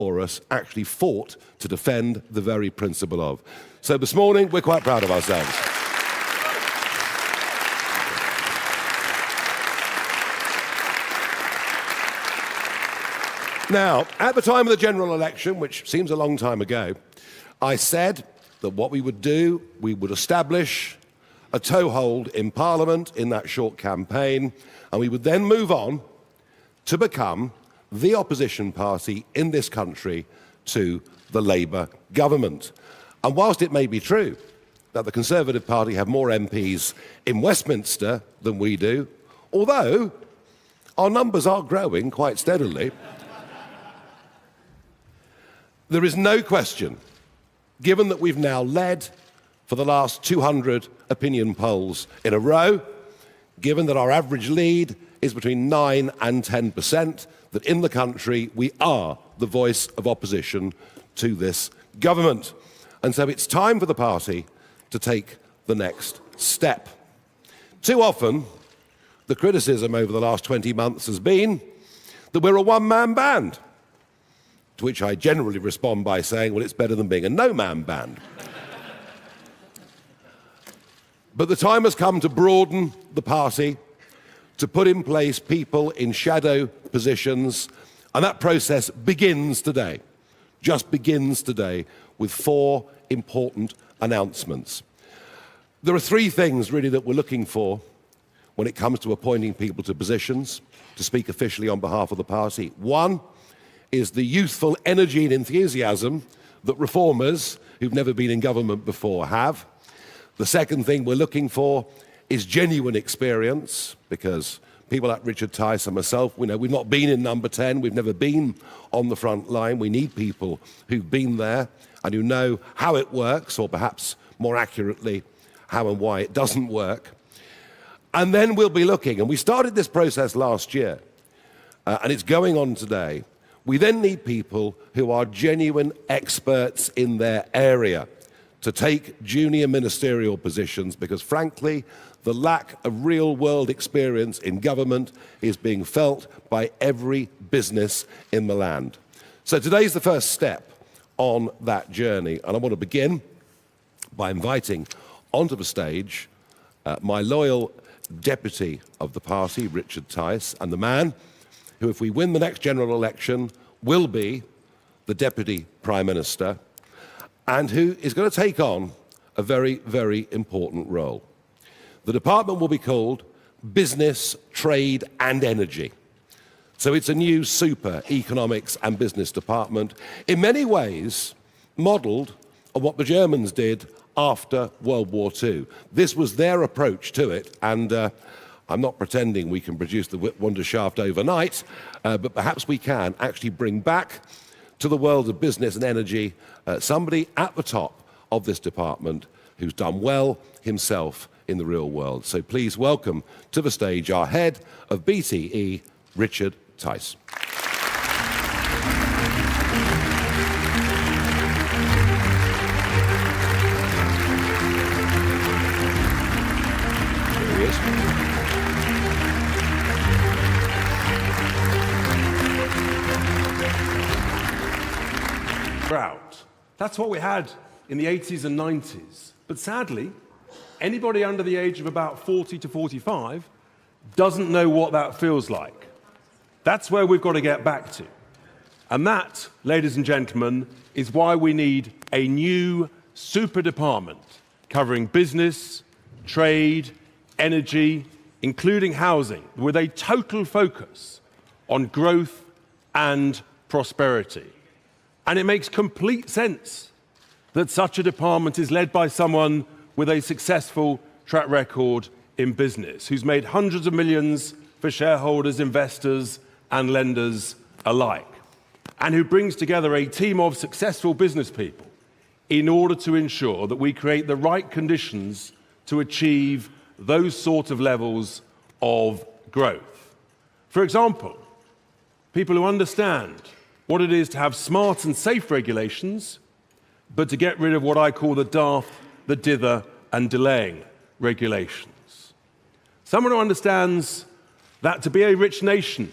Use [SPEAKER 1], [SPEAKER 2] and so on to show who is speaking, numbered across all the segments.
[SPEAKER 1] or us actually fought to defend the very principle of. So this morning, we're quite proud of ourselves. Now, at the time of the general election, which seems a long time ago, I said that what we would do, we would establish a toehold in Parliament in that short campaign, and we would then move on to become the opposition party in this country to the Labour government. And whilst it may be true that the Conservative Party have more MPs in Westminster than we do, although our numbers are growing quite steadily, there is no question, given that we've now led for the last 200 opinion polls in a row, given that our average lead is between 9 and 10%, that in the country we are the voice of opposition to this government. And so it's time for the party to take the next step. Too often, the criticism over the last 20 months has been that we're a one-man band, to which I generally respond by saying, well, it's better than being a no-man band. But the time has come to broaden the party, to put in place people in shadow positions, and that process begins today, just begins today, with 4 important announcements. There are 3 things, really, that we're looking for when it comes to appointing people to positions, to speak officially on behalf of the party. 1 is the youthful energy and enthusiasm that reformers who've never been in government before have. The second thing we're looking for is genuine experience, because people like Richard Tice and myself, we've not been in number 10, we've never been on the front line. We need people who've been there and who know how it works, or perhaps more accurately, how and why it doesn't work. And then we'll be looking, and we started this process last year, and it's going on today. We then need people who are genuine experts in their area to take junior ministerial positions, because frankly, the lack of real-world experience in government is being felt by every business in the land. So today's the first step on that journey, and I want to begin by inviting onto the stage my loyal deputy of the party, Richard Tice, and the man who, if we win the next general election, will be the Deputy Prime Minister, and who is going to take on a very, very important role. The department will be called Business, Trade and Energy. So it's a new super economics and business department, in many ways modelled on what the Germans did after World War II. This was their approach to it, and I'm not pretending we can produce the Wunderschaft overnight, but perhaps we can actually bring back to the world of business and energy somebody at the top of this department who's done well himself in the real world. So please welcome to the stage our head of BTE, Richard Tice. There he is.
[SPEAKER 2] Drought. That's what we had in the 80s and 90s. But sadly, anybody under the age of about 40 to 45 doesn't know what that feels like. That's where we've got to get back to. And that, ladies and gentlemen, is why we need a new super department covering business, trade, energy, including housing, with a total focus on growth and prosperity. And it makes complete sense that such a department is led by someone with a successful track record in business, who's made hundreds of millions for shareholders, investors, and lenders alike, and who brings together a team of successful business people in order to ensure that we create the right conditions to achieve those sort of levels of growth. For example, people who understand what it is to have smart and safe regulations, but to get rid of what I call the daft, the dither, and delaying regulations. Someone who understands that to be a rich nation,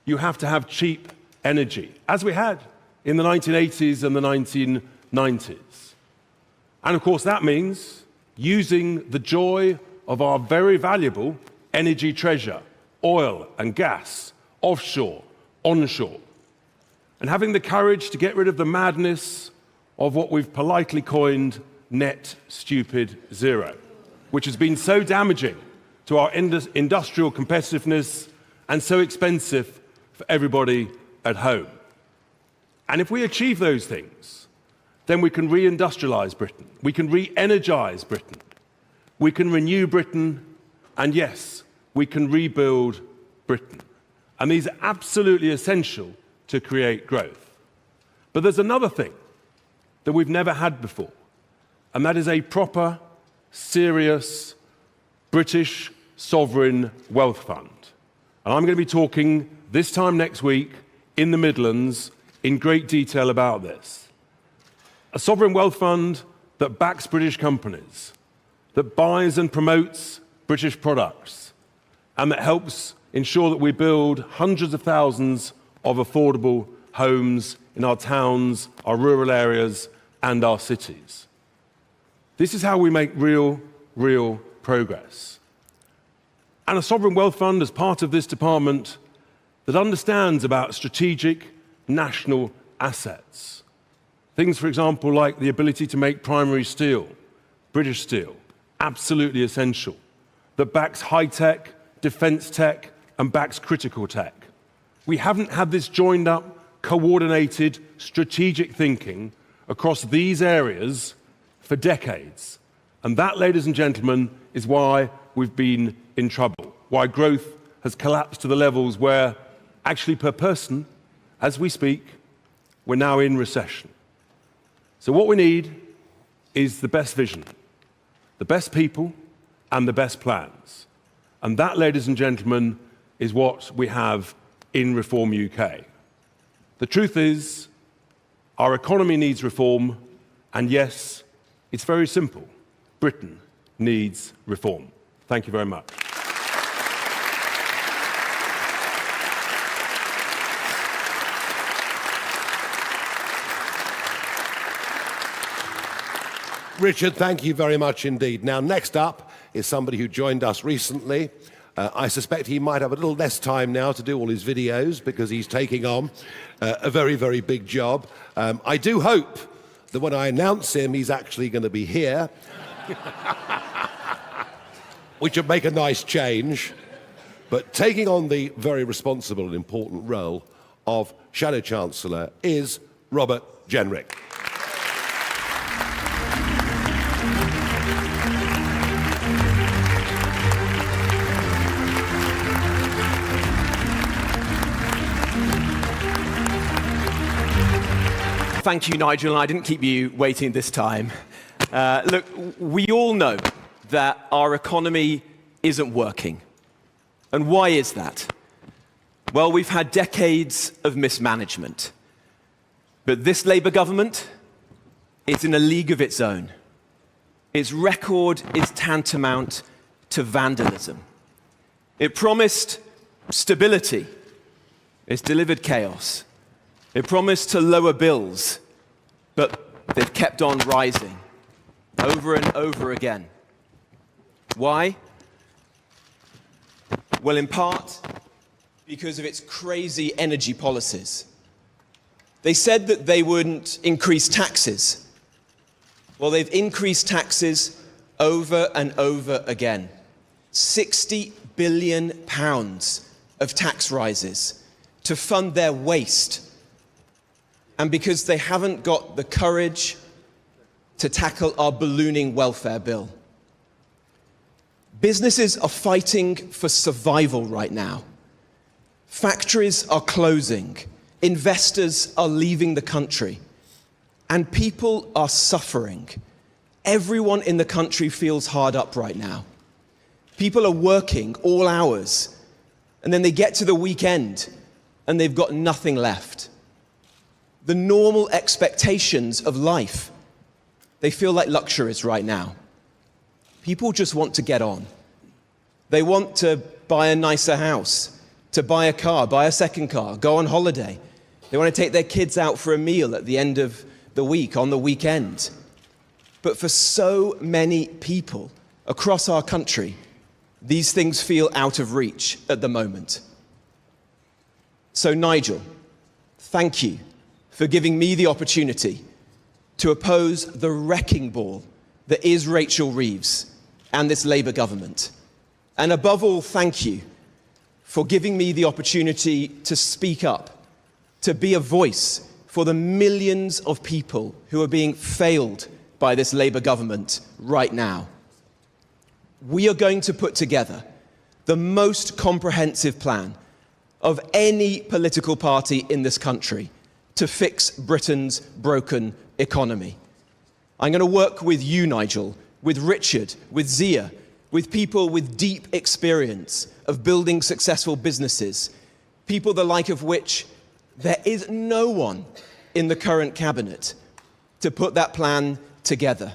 [SPEAKER 2] you have to have cheap energy, as we had in the 1980s and the 1990s. And of course, that means using the joy of our very valuable energy treasure, oil and gas, offshore, onshore, and having the courage to get rid of the madness of what we've politely coined net stupid zero, which has been so damaging to our industrial competitiveness and so expensive for everybody at home. And if we achieve those things, then we can re-industrialize Britain, we can re-energize Britain, we can renew Britain, and yes, we can rebuild Britain. And these are absolutely essential to create growth. But there's another thing that we've never had before, and that is a proper, serious British sovereign wealth fund. And I'm going to be talking this time next week in the Midlands in great detail about this. A sovereign wealth fund that backs British companies, that buys and promotes British products, and that helps ensure that we build hundreds of thousands of affordable homes in our towns, our rural areas, and our cities. This is how we make real progress. And a sovereign wealth fund as part of this department that understands about strategic national assets. Things, for example, like the ability to make primary steel, British steel, absolutely essential. That backs high-tech, defense tech, and backs critical tech. We haven't had this joined up, coordinated, strategic thinking across these areas for decades. And that, ladies and gentlemen, is why we've been in trouble, why growth has collapsed to the levels where, actually per person, as we speak, we're now in recession. So what we need is the best vision, the best people, and the best plans. And that, ladies and gentlemen, is what we have in Reform UK. The truth is, our economy needs reform, and yes, it's very simple. Britain needs reform. Thank you very much.
[SPEAKER 1] Richard, thank you very much indeed. Now, next up is somebody who joined us recently. I suspect he might have a little less time now to do all his videos because he's taking on a very big job. I do hope that when I announce him, he's actually going to be here, which would make a nice change. But taking on the very responsible and important role of Shadow Chancellor is Robert Jenrick.
[SPEAKER 3] Thank you, Nigel. I didn't keep you waiting this time. Look, we all know that our economy isn't working. And why is that? Well, we've had decades of mismanagement. But this Labour government is in a league of its own. Its record is tantamount to vandalism. It promised stability. It's delivered chaos. It promised to lower bills, but they've kept on rising over and over again. Why? Well, in part, because of its crazy energy policies. They said that they wouldn't increase taxes. Well, they've increased taxes over and over again. £60 billion of tax rises to fund their waste. And because they haven't got the courage to tackle our ballooning welfare bill. Businesses are fighting for survival right now. Factories are closing. Investors are leaving the country. And people are suffering. Everyone in the country feels hard up right now. People are working all hours. And then they get to the weekend and they've got nothing left. The normal expectations of life, they feel like luxuries right now. People just want to get on. They want to buy a nicer house, to buy a car, buy a second car, go on holiday. They want to take their kids out for a meal at the end of the week, on the weekend. But for so many people across our country, these things feel out of reach at the moment. So Nigel, thank you for giving me the opportunity to oppose the wrecking ball that is Rachel Reeves and this Labour government. And above all, thank you for giving me the opportunity to speak up, to be a voice for the millions of people who are being failed by this Labour government right now. We are going to put together the most comprehensive plan of any political party in this country to fix Britain's broken economy. I'm going to work with you, Nigel, with Richard, with Zia, with people with deep experience of building successful businesses, people the like of which there is no one in the current cabinet to put that plan together.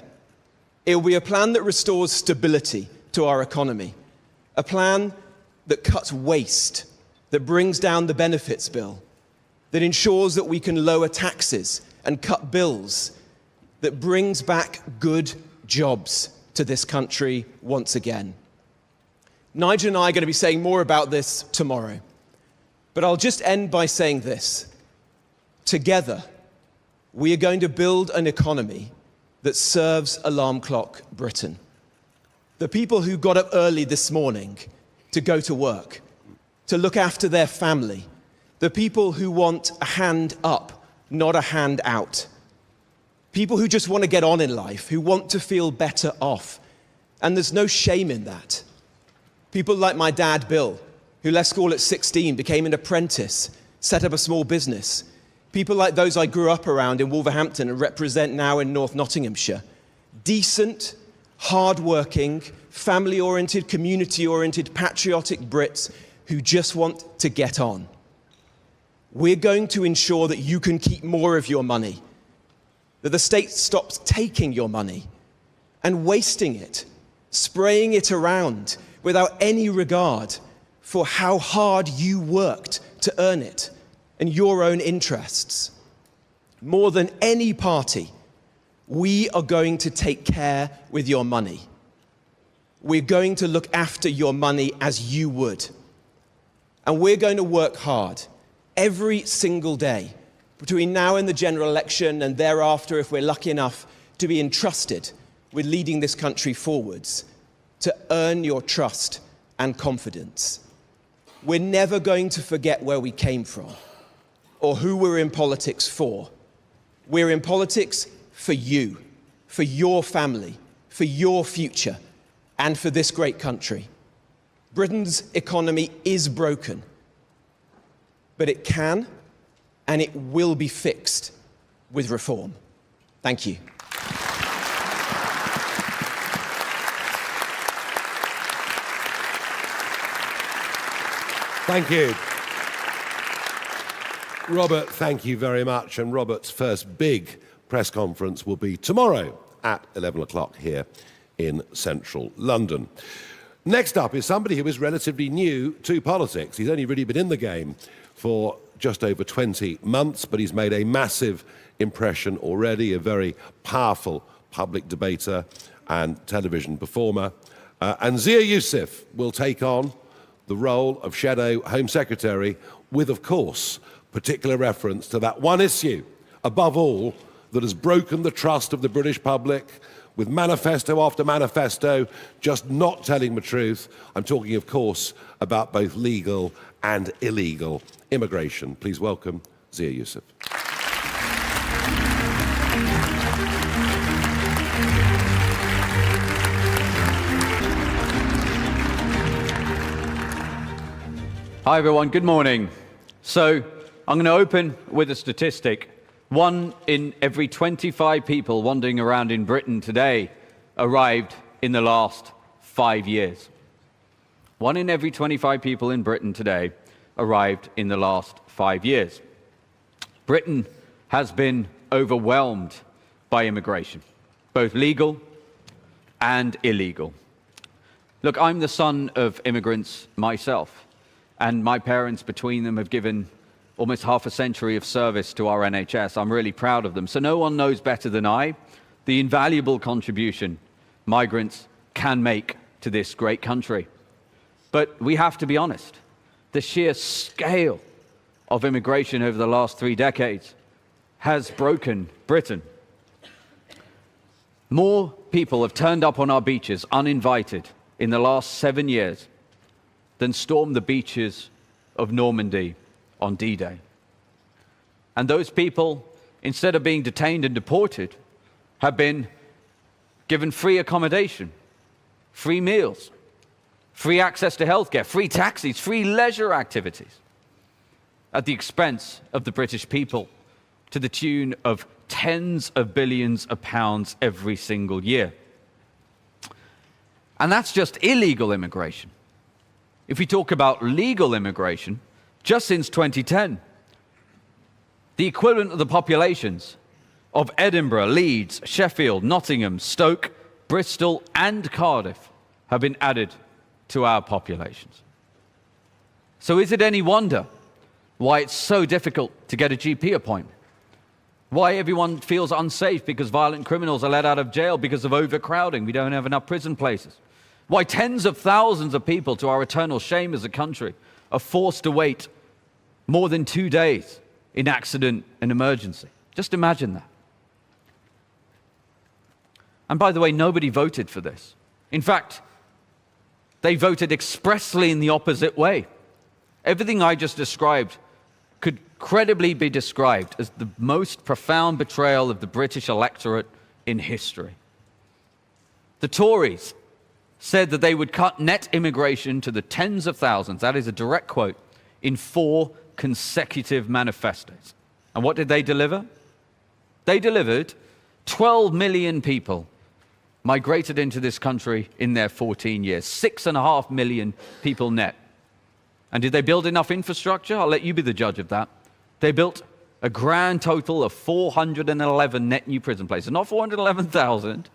[SPEAKER 3] It will be a plan that restores stability to our economy, a plan that cuts waste, that brings down the benefits bill, that ensures that we can lower taxes and cut bills, that brings back good jobs to this country once again. Nigel and I are going to be saying more about this tomorrow, but I'll just end by saying this. Together, we are going to build an economy that serves alarm clock Britain. The people who got up early this morning to go to work, to look after their family, the people who want a hand up, not a hand out. People who just want to get on in life, who want to feel better off. And there's no shame in that. People like my dad, Bill, who left school at 16, became an apprentice, set up a small business. People like those I grew up around in Wolverhampton and represent now in North Nottinghamshire. Decent, hard-working, family-oriented, community-oriented, patriotic Brits who just want to get on. We're going to ensure that you can keep more of your money, that the state stops taking your money and wasting it, spraying it around without any regard for how hard you worked to earn it and your own interests. More than any party, we are going to take care with your money. We're going to look after your money as you would. And we're going to work hard every single day between now and the general election and thereafter, if we're lucky enough to be entrusted with leading this country forwards, to earn your trust and confidence. We're never going to forget where we came from or who we're in politics for. We're in politics for you, for your family, for your future, and for this great country. Britain's economy is broken, but it can and it will be fixed with reform. Thank you.
[SPEAKER 1] Thank you. Robert, thank you very much. And Robert's first big press conference will be tomorrow at 11 o'clock here in central London. Next up is somebody who is relatively new to politics. He's only really been in the game for just over 20 months, but he's made a massive impression already, a very powerful public debater and television performer. And Zia Yusuf will take on the role of Shadow Home Secretary with, of course, particular reference to that one issue, above all, that has broken the trust of the British public, with manifesto after manifesto just not telling the truth. I'm talking, of course, about both legal and illegal immigration. Please welcome Zia Yusuf.
[SPEAKER 4] Hi everyone, good morning. So I'm going to open with a statistic. 1 in every 25 people wandering around in Britain today arrived in the last 5 years. 1 in every 25 people in Britain today arrived in the last 5 years. Britain has been overwhelmed by immigration, both legal and illegal. Look, I'm the son of immigrants myself, and my parents between them have given almost half a century of service to our NHS. I'm really proud of them. So no one knows better than I the invaluable contribution migrants can make to this great country. But we have to be honest. The sheer scale of immigration over the last 3 decades has broken Britain. More people have turned up on our beaches uninvited in the last 7 years than stormed the beaches of Normandy on D-Day. And those people, instead of being detained and deported, have been given free accommodation, free meals, free access to healthcare, free taxis, free leisure activities, at the expense of the British people, to the tune of tens of billions of pounds every single year. And that's just illegal immigration. If we talk about legal immigration, just since 2010, the equivalent of the populations of Edinburgh, Leeds, Sheffield, Nottingham, Stoke, Bristol, and Cardiff have been added to our populations. So is it any wonder why it's so difficult to get a GP appointment? Why everyone feels unsafe because violent criminals are let out of jail because of overcrowding? We don't have enough prison places. Why tens of thousands of people, to our eternal shame as a country, are forced to wait more than 2 days in accident and emergency. Just imagine that. And by the way, nobody voted for this. In fact, they voted expressly in the opposite way. Everything I just described could credibly be described as the most profound betrayal of the British electorate in history. The Tories said that they would cut net immigration to the tens of thousands, that is a direct quote, in 4 consecutive manifestos. And what did they deliver? They delivered 12 million people migrated into this country in their 14 years, 6.5 million people net. And did they build enough infrastructure? I'll let you be the judge of that. They built a grand total of 411 net new prison places, not 411,000,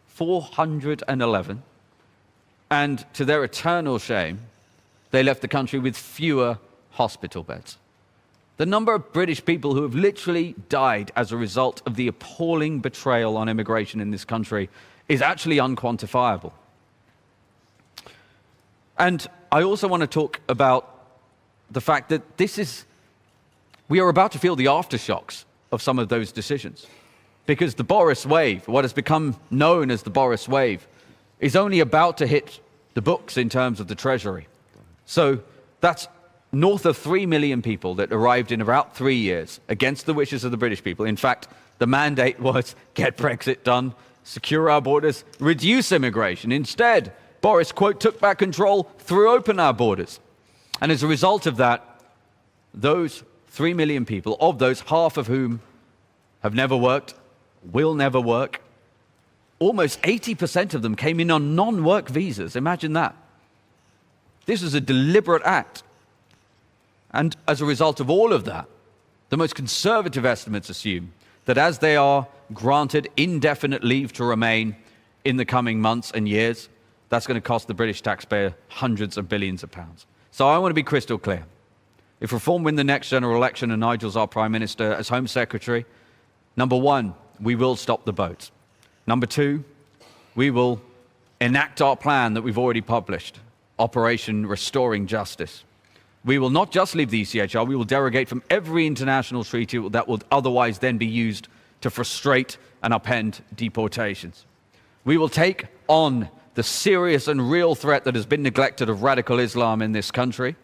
[SPEAKER 4] 411. And to their eternal shame, they left the country with fewer hospital beds. The number of British people who have literally died as a result of the appalling betrayal on immigration in this country is actually unquantifiable. And I also want to talk about the fact that we are about to feel the aftershocks of some of those decisions. Because the Boris wave, what has become known as the Boris wave, is only about to hit the books in terms of the Treasury. So that's north of 3 million people that arrived in about 3 years against the wishes of the British people. In fact, the mandate was get Brexit done, secure our borders, reduce immigration. Instead, Boris, quote, took back control, threw open our borders. And as a result of that, those 3 million people, of those, half of whom have never worked, will never work, almost 80% of them came in on non-work visas. Imagine that. This is a deliberate act. And as a result of all of that, the most conservative estimates assume that as they are granted indefinite leave to remain in the coming months and years, that's going to cost the British taxpayer hundreds of billions of pounds. So I want to be crystal clear. If Reform win the next general election and Nigel's our Prime Minister as Home Secretary, number 1, we will stop the boats. Number 2, we will enact our plan that we've already published, Operation Restoring Justice. We will not just leave the ECHR, we will derogate from every international treaty that would otherwise then be used to frustrate and upend deportations. We will take on the serious and real threat that has been neglected of radical Islam in this country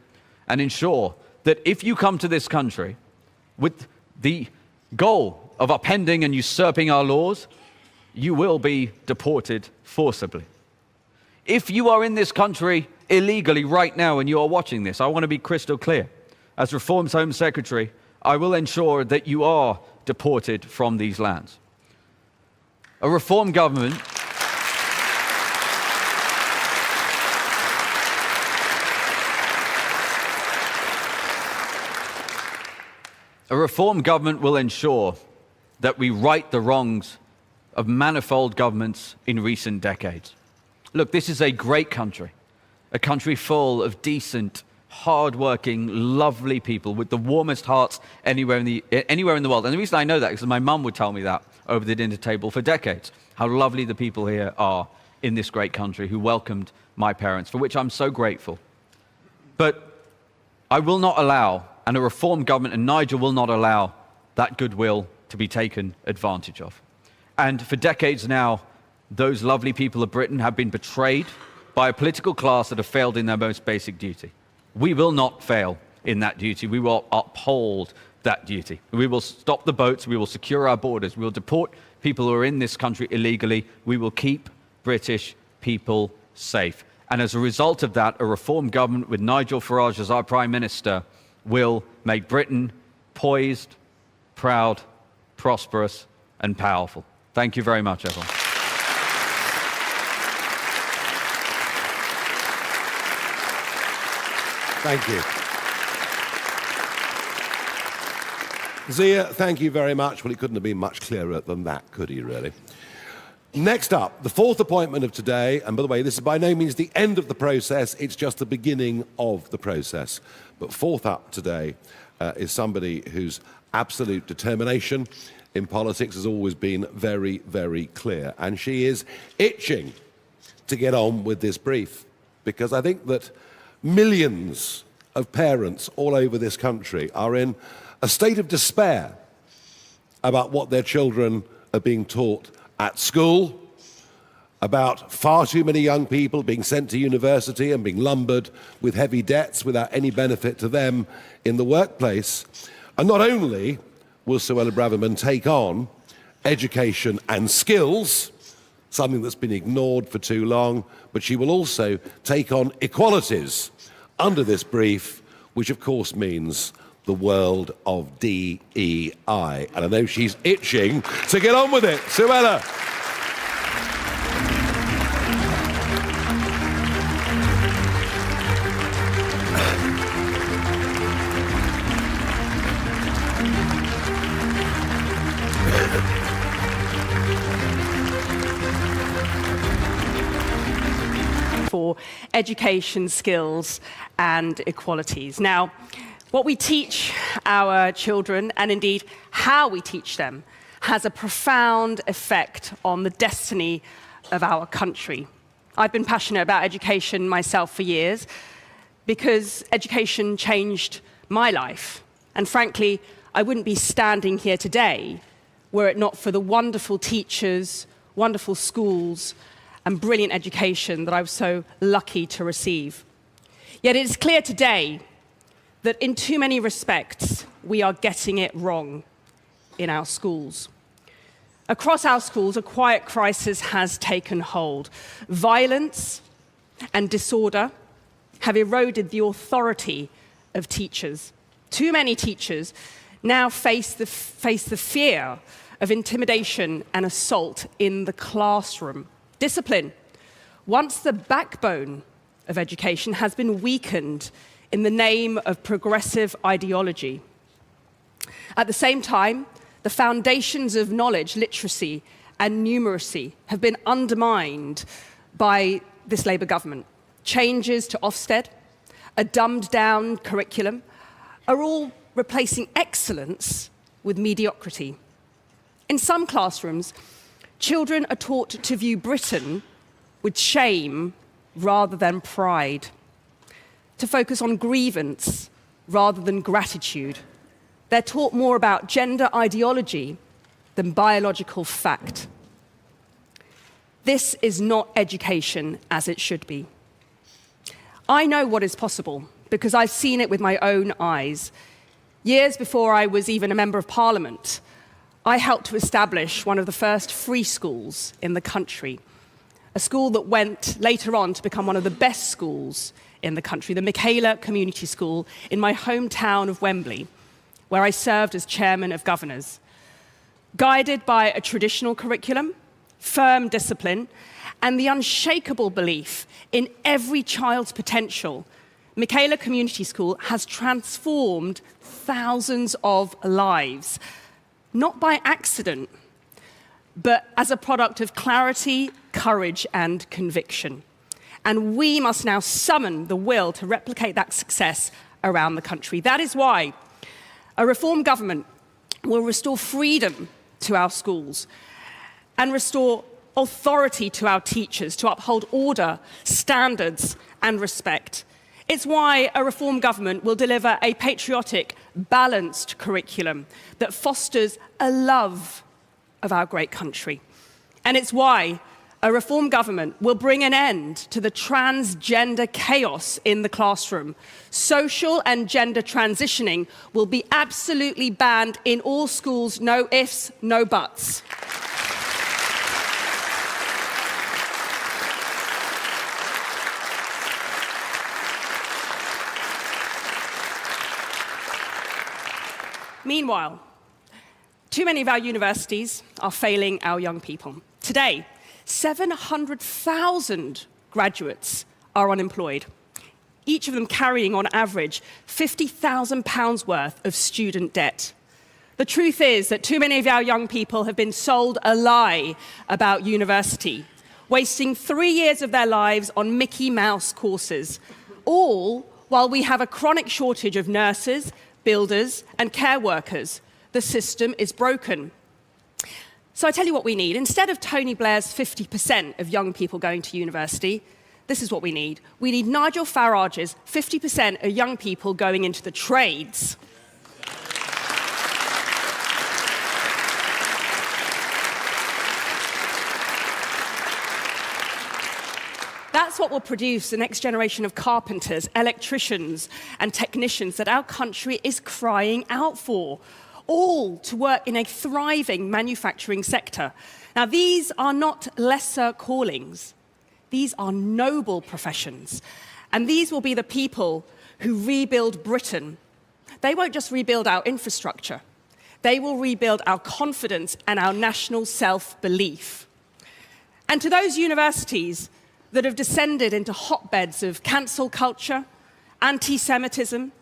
[SPEAKER 4] and ensure that if you come to this country with the goal of upending and usurping our laws, you will be deported forcibly. If you are in this country illegally right now and you are watching this, I want to be crystal clear. As Reform's Home Secretary, I will ensure that you are deported from these lands. A Reform government will ensure that we right the wrongs of manifold governments in recent decades. Look, this is a great country, a country full of decent, hard-working, lovely people with the warmest hearts anywhere in the world. And the reason I know that is because my mum would tell me that over the dinner table for decades, how lovely the people here are in this great country who welcomed my parents, for which I'm so grateful. But I will not allow, and a reform government and Nigel will not allow, that goodwill to be taken advantage of. And for decades now, those lovely people of Britain have been betrayed by a political class that have failed in their most basic duty. We will not fail in that duty. We will uphold that duty. We will stop the boats. We will secure our borders. We will deport people who are in this country illegally. We will keep British people safe. And as a result of that, a reform government with Nigel Farage as our Prime Minister will make Britain poised, proud, prosperous, and powerful. Thank you very much, everyone.
[SPEAKER 1] Thank you. Zia, thank you very much. Well, he couldn't have been much clearer than that, could he, really? Next up, the fourth appointment of today, and by the way, this is by no means the end of the process, it's just the beginning of the process. But fourth up today is somebody whose absolute determination in politics has always been very, very clear. And she is itching to get on with this brief, because I think that millions of parents all over this country are in a state of despair about what their children are being taught at school, about far too many young people being sent to university and being lumbered with heavy debts without any benefit to them in the workplace. And not only will Suella Braverman take on education and skills, something that's been ignored for too long, but she will also take on equalities under this brief, which of course means the world of DEI. And I know she's itching to get on with it. Suella.
[SPEAKER 5] For education, skills, and equalities. Now, what we teach our children, and indeed how we teach them, has a profound effect on the destiny of our country. I've been passionate about education myself for years because education changed my life. And frankly, I wouldn't be standing here today were it not for the wonderful teachers, wonderful schools, and brilliant education that I was so lucky to receive. Yet it is clear today that in too many respects, we are getting it wrong in our schools. Across our schools, a quiet crisis has taken hold. Violence and disorder have eroded the authority of teachers. Too many teachers now face the fear of intimidation and assault in the classroom. Discipline, once the backbone of education, has been weakened in the name of progressive ideology. At the same time, the foundations of knowledge, literacy, and numeracy have been undermined by this Labour government. Changes to Ofsted, a dumbed-down curriculum, are all replacing excellence with mediocrity. In some classrooms, children are taught to view Britain with shame rather than pride, to focus on grievance rather than gratitude. They're taught more about gender ideology than biological fact. This is not education as it should be. I know what is possible because I've seen it with my own eyes. Years before I was even a member of Parliament, I helped to establish one of the first free schools in the country, a school that went later on to become one of the best schools in the country, the Michaela Community School in my hometown of Wembley, where I served as chairman of governors. Guided by a traditional curriculum, firm discipline, and the unshakable belief in every child's potential, Michaela Community School has transformed thousands of lives, not by accident, but as a product of clarity, courage, and conviction. And we must now summon the will to replicate that success around the country. That is why a reform government will restore freedom to our schools and restore authority to our teachers to uphold order, standards, and respect. It's why a reform government will deliver a patriotic, balanced curriculum that fosters a love of our great country. And it's why a reform government will bring an end to the transgender chaos in the classroom. Social and gender transitioning will be absolutely banned in all schools, no ifs, no buts. Meanwhile, too many of our universities are failing our young people. Today, 700,000 graduates are unemployed, each of them carrying on average £50,000 worth of student debt. The truth is that too many of our young people have been sold a lie about university, wasting 3 years of their lives on Mickey Mouse courses, all while we have a chronic shortage of nurses, builders, and care workers. The system is broken. So I tell you what we need. Instead of Tony Blair's 50% of young people going to university, this is what we need. We need Nigel Farage's 50% of young people going into the trades. That's what will produce the next generation of carpenters, electricians, and technicians that our country is crying out for, all to work in a thriving manufacturing sector. Now, these are not lesser callings. These are noble professions. And these will be the people who rebuild Britain. They won't just rebuild our infrastructure. They will rebuild our confidence and our national self-belief. And to those universities that have descended into hotbeds of cancel culture, anti-Semitism,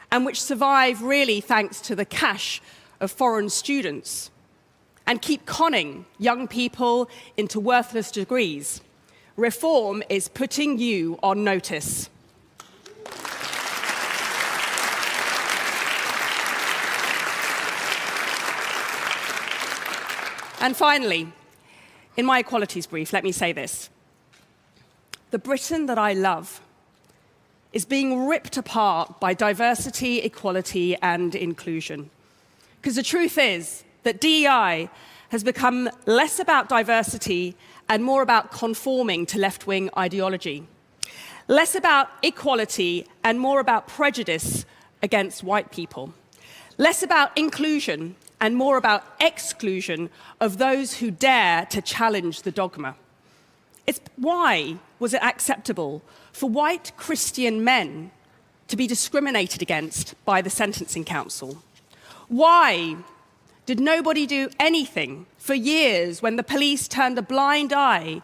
[SPEAKER 5] and which survive really thanks to the cash of foreign students, and keep conning young people into worthless degrees, reform is putting you on notice. And finally, in my equalities brief, let me say this. The Britain that I love is being ripped apart by diversity, equality, and inclusion. Because the truth is that DEI has become less about diversity and more about conforming to left-wing ideology. Less about equality and more about prejudice against white people. Less about inclusion and more about exclusion of those who dare to challenge the dogma. It's why was it acceptable for white Christian men to be discriminated against by the Sentencing Council? Why did nobody do anything for years when the police turned a blind eye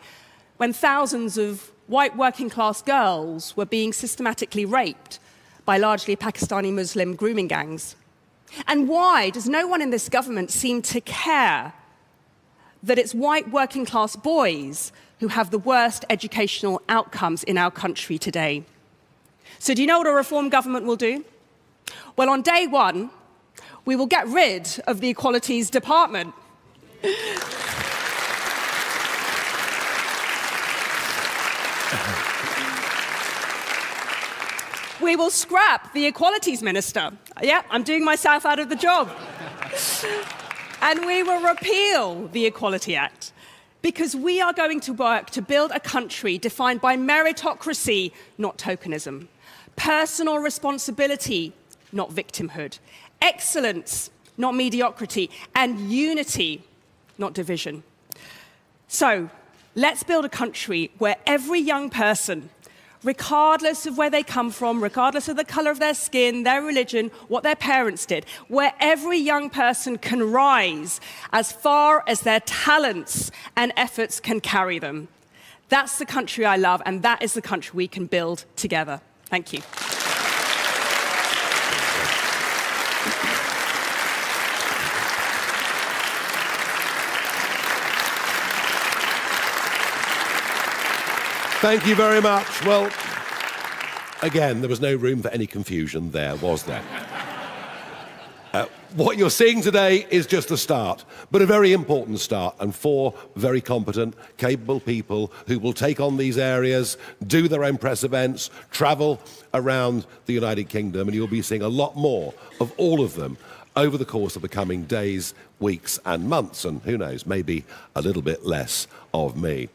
[SPEAKER 5] when thousands of white working-class girls were being systematically raped by largely Pakistani Muslim grooming gangs? And why does no one in this government seem to care that it's white working-class boys who have the worst educational outcomes in our country today? So do you know what a reform government will do? Well, on day one, we will get rid of the Equalities Department. We will scrap the Equalities Minister. Yeah, I'm doing myself out of the job. And we will repeal the Equality Act, because we are going to work to build a country defined by meritocracy, not tokenism, personal responsibility, not victimhood, excellence, not mediocrity, and unity, not division. So let's build a country where every young person, regardless of where they come from, regardless of the color of their skin, their religion, what their parents did, where every young person can rise as far as their talents and efforts can carry them. That's the country I love, and that is the country we can build together. Thank you.
[SPEAKER 1] Thank you very much. Well, again, there was no room for any confusion there, was there? What you're seeing today is just a start, but a very important start, and 4 very competent, capable people who will take on these areas, do their own press events, travel around the United Kingdom, and you'll be seeing a lot more of all of them over the course of the coming days, weeks and months, and who knows, maybe a little bit less of me.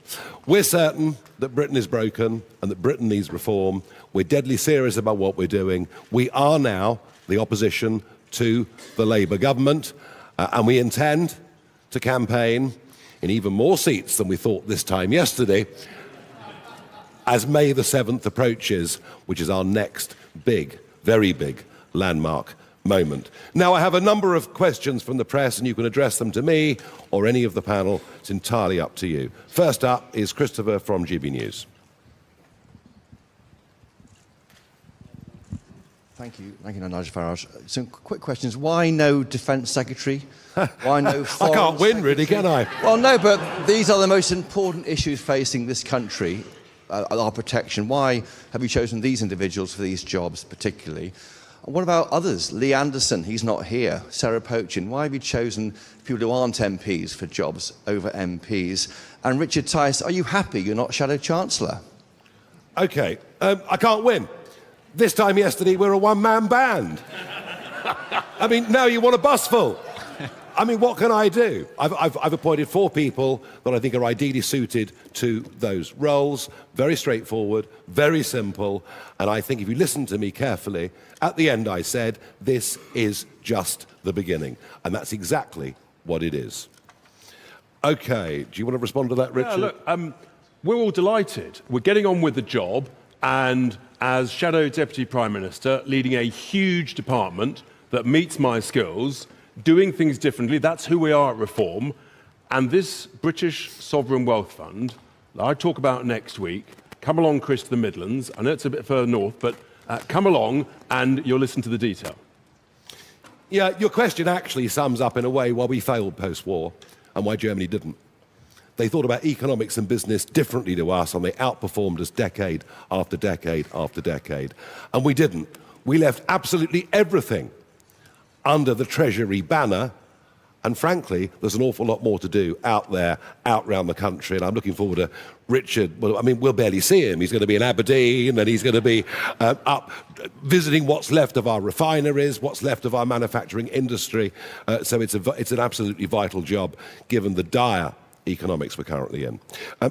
[SPEAKER 1] We're certain that Britain is broken and that Britain needs reform. We're deadly serious about what we're doing. We are now the opposition to the Labour government, and we intend to campaign in even more seats than we thought this time yesterday as May the 7th approaches, which is our next big, very big landmark moment. Now, I have a number of questions from the press, and you can address them to me or any of the panel. It's entirely up to you. First up is Christopher from GB News.
[SPEAKER 6] Thank you, Nigel Farage. Some quick questions. Why no Defence Secretary? Why no Foreign
[SPEAKER 1] I can't win, really, can I?
[SPEAKER 6] Well, no, but these are the most important issues facing this country, our protection. Why have you chosen these individuals for these jobs particularly? And what about others? Lee Anderson, he's not here. Sarah Pochin, why have you chosen people who aren't MPs for jobs over MPs? And Richard Tice, are you happy you're not Shadow Chancellor?
[SPEAKER 1] OK, I can't win. This time yesterday, we're a one-man band. I mean, now you want a bus full. I mean, what can I do? I've appointed 4 people that I think are ideally suited to those roles. Very straightforward, very simple. And I think if you listen to me carefully, at the end I said, this is just the beginning. And that's exactly what it is. OK, do you want to respond to that, Richard?
[SPEAKER 2] Yeah, look, we're all delighted. We're getting on with the job, and as Shadow Deputy Prime Minister, leading a huge department that meets my skills, doing things differently, that's who we are at Reform. And this British Sovereign Wealth Fund that I talk about next week, come along, Chris, to the Midlands. I know it's a bit further north, but come along and you'll listen to the detail.
[SPEAKER 1] Yeah, your question actually sums up in a way why we failed post-war and why Germany didn't. They thought about economics and business differently to us, and they outperformed us decade after decade after decade. And we didn't. We left absolutely everything under the Treasury banner, and frankly, there's an awful lot more to do out there, out around the country, and I'm looking forward to Richard. Well, I mean, we'll barely see him. He's going to be in Aberdeen, and he's going to be up visiting what's left of our refineries, what's left of our manufacturing industry. So it's an absolutely vital job, given the dire economics we're currently in.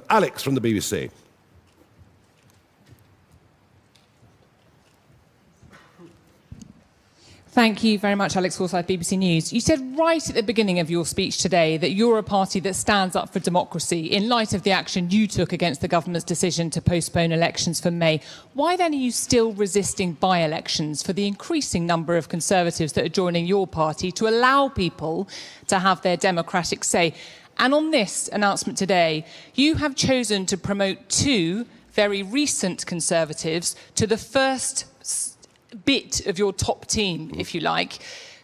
[SPEAKER 1] Alex from the BBC.
[SPEAKER 7] Thank you very much, Alex Forsyth, BBC News. You said right at the beginning of your speech today that you're a party that stands up for democracy in light of the action you took against the government's decision to postpone elections for May. Why then are you still resisting by-elections for the increasing number of Conservatives that are joining your party to allow people to have their democratic say? And on this announcement today, you have chosen to promote 2 very recent Conservatives to the first bit of your top team, if you like.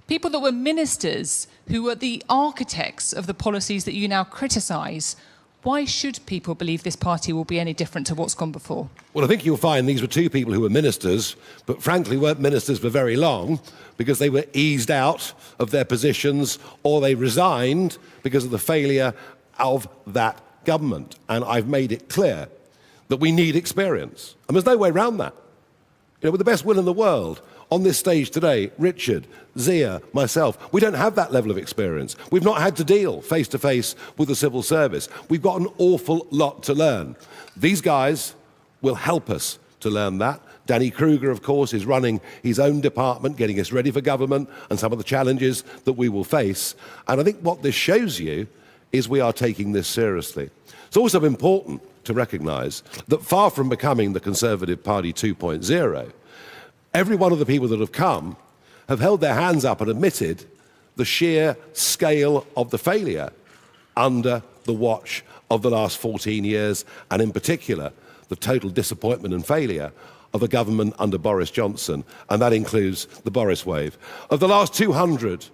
[SPEAKER 7] People that were ministers who were the architects of the policies that you now criticise. Why should people believe this party will be any different to what's gone before?
[SPEAKER 1] Well, I think you'll find these were 2 people who were ministers, but frankly weren't ministers for very long, because they were eased out of their positions or they resigned because of the failure of that government. And I've made it clear that we need experience. And there's no way around that. You know, with the best will in the world, on this stage today, Richard, Zia, myself, we don't have that level of experience. We've not had to deal face-to-face with the civil service. We've got an awful lot to learn. These guys will help us to learn that. Danny Kruger, of course, is running his own department, getting us ready for government and some of the challenges that we will face. And I think what this shows you is we are taking this seriously. It's also important to recognise that far from becoming the Conservative Party 2.0, every one of the people that have come have held their hands up and admitted the sheer scale of the failure under the watch of the last 14 years, and in particular, the total disappointment and failure of a government under Boris Johnson, and that includes the Boris wave. Of the last 200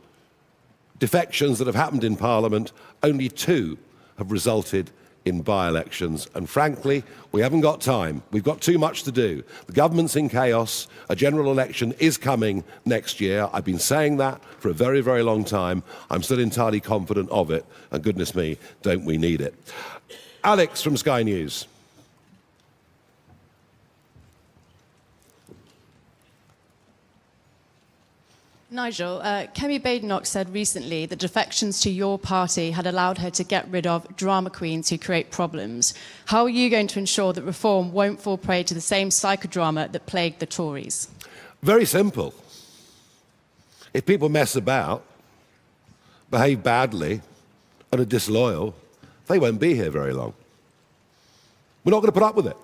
[SPEAKER 1] defections that have happened in Parliament, only 2 have resulted in by-elections. And frankly, we haven't got time. We've got too much to do. The government's in chaos. A general election is coming next year. I've been saying that for a very, very long time. I'm still entirely confident of it. And goodness me, don't we need it. Alex from Sky News.
[SPEAKER 8] Nigel, Kemi Badenoch said recently that defections to your party had allowed her to get rid of drama queens who create problems. How are you going to ensure that reform won't fall prey to the same psychodrama that plagued the Tories?
[SPEAKER 1] Very simple. If people mess about, behave badly, and are disloyal, they won't be here very long. We're not going to put up with it.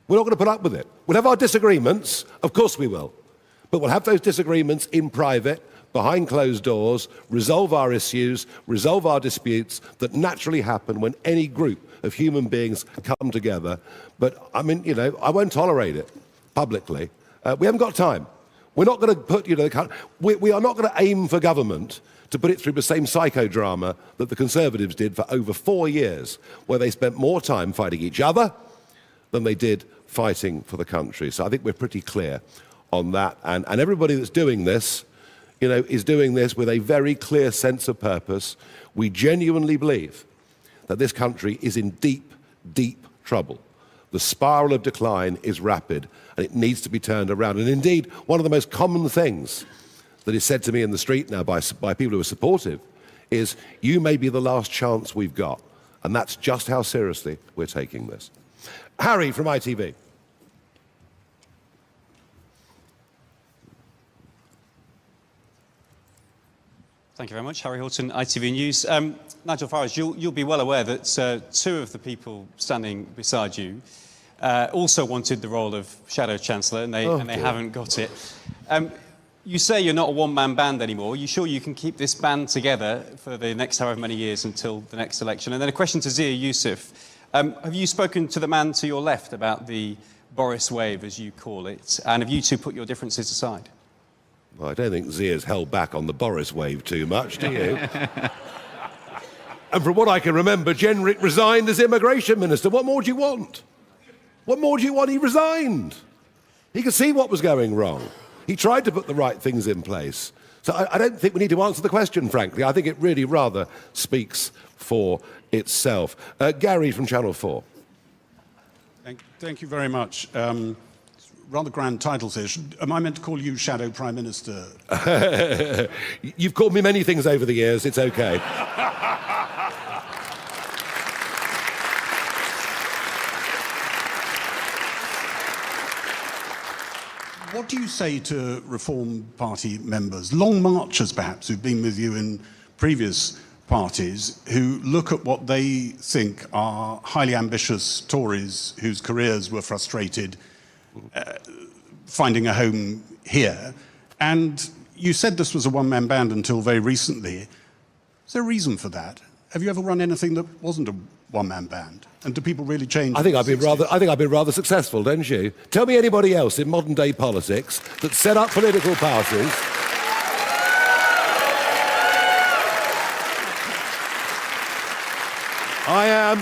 [SPEAKER 1] We're not going to put up with it. We'll have our disagreements, of course we will. But we'll have those disagreements in private, behind closed doors, resolve our issues, resolve our disputes that naturally happen when any group of human beings come together. But, I mean, I won't tolerate it publicly. We haven't got time. We're not going to put, we are not going to aim for government to put it through the same psychodrama that the Conservatives did for over 4 years, where they spent more time fighting each other than they did fighting for the country. So I think we're pretty clear on that, and everybody that's doing this, is doing this with a very clear sense of purpose. We genuinely believe that this country is in deep, deep trouble. The spiral of decline is rapid, and it needs to be turned around. And indeed, one of the most common things that is said to me in the street now by people who are supportive is, you may be the last chance we've got. And that's just how seriously we're taking this. Harry from ITV.
[SPEAKER 9] Thank you very much. Harry Horton, ITV News. Nigel Farage, you'll be well aware that two of the people standing beside you also wanted the role of Shadow Chancellor, and they haven't got it. You say you're not a one-man band anymore. Are you sure you can keep this band together for the next however many years until the next election? And then a question to Zia Yusuf. Have you spoken to the man to your left about the Boris wave, as you call it? And have you two put your differences aside?
[SPEAKER 1] Well, I don't think Zia's held back on the Boris wave too much, do you? And from what I can remember, Jenrick resigned as immigration minister. What more do you want? What more do you want? He resigned. He could see what was going wrong. He tried to put the right things in place. So I don't think we need to answer the question, frankly. I think it really rather speaks for itself. Gary from Channel 4.
[SPEAKER 10] Thank you very much. Rather grand titles here. Am I meant to call you Shadow Prime Minister?
[SPEAKER 1] You've called me many things over the years. It's okay.
[SPEAKER 10] What do you say to Reform Party members, long marchers perhaps, who've been with you in previous parties, who look at what they think are highly ambitious Tories whose careers were frustrated, finding a home here? And you said this was a one-man band until very recently. Is there a reason for that? Have you ever run anything that wasn't a one-man band? And do people really change?
[SPEAKER 1] I think I've been rather successful, don't you? Tell me anybody else in modern-day politics that set up political parties. I am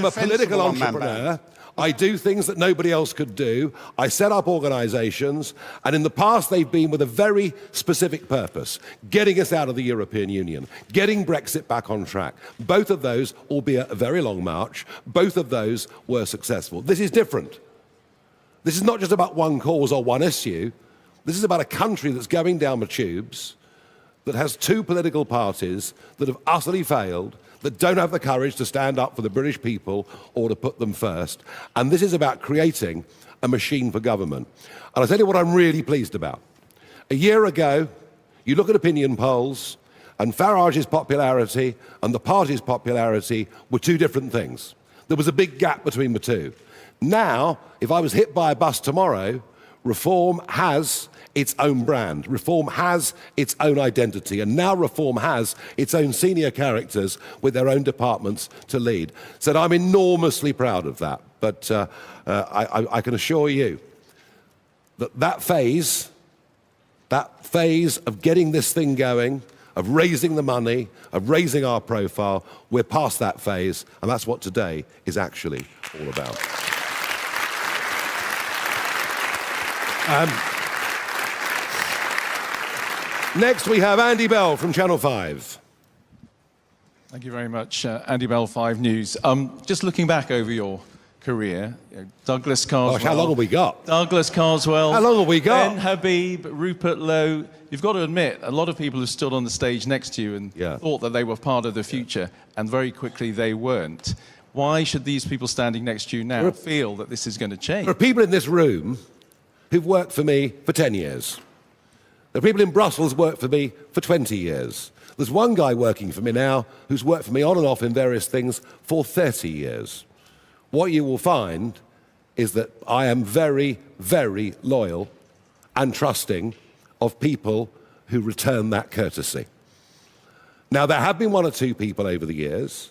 [SPEAKER 1] a political entrepreneur. I do things that nobody else could do. I set up organisations, and in the past they've been with a very specific purpose: getting us out of the European Union, getting Brexit back on track. Both of those, albeit a very long march, both of those were successful. This is different. This is not just about one cause or one issue. This is about a country that's going down the tubes, that has two political parties that have utterly failed, that don't have the courage to stand up for the British people or to put them first. And this is about creating a machine for government. And I'll tell you what I'm really pleased about. A year ago, you look at opinion polls, and Farage's popularity and the party's popularity were two different things. There was a big gap between the two. Now, if I was hit by a bus tomorrow, Reform has its own brand. Reform has its own identity. And now Reform has its own senior characters with their own departments to lead. So I'm enormously proud of that. But I can assure you that phase of getting this thing going of raising the money, of raising our profile. We're past that phase, and that's what today is actually all about. Next, we have Andy Bell from Channel 5.
[SPEAKER 11] Thank you very much, Andy Bell, 5 News. Just looking back over your career, Douglas Carswell.
[SPEAKER 1] Gosh, how long have we got?
[SPEAKER 11] Douglas Carswell.
[SPEAKER 1] How long have we got?
[SPEAKER 11] Ben Habib, Rupert Lowe. You've got to admit, a lot of people have stood on the stage next to you and thought that they were part of the future, and very quickly they weren't. Why should these people standing next to you now feel that this is going to change?
[SPEAKER 1] There are people in this room who've worked for me for 10 years. There are people in Brussels who worked for me for 20 years. There's one guy working for me now who's worked for me on and off in various things for 30 years. What you will find is that I am very, very loyal and trusting of people who return that courtesy. Now, there have been one or two people over the years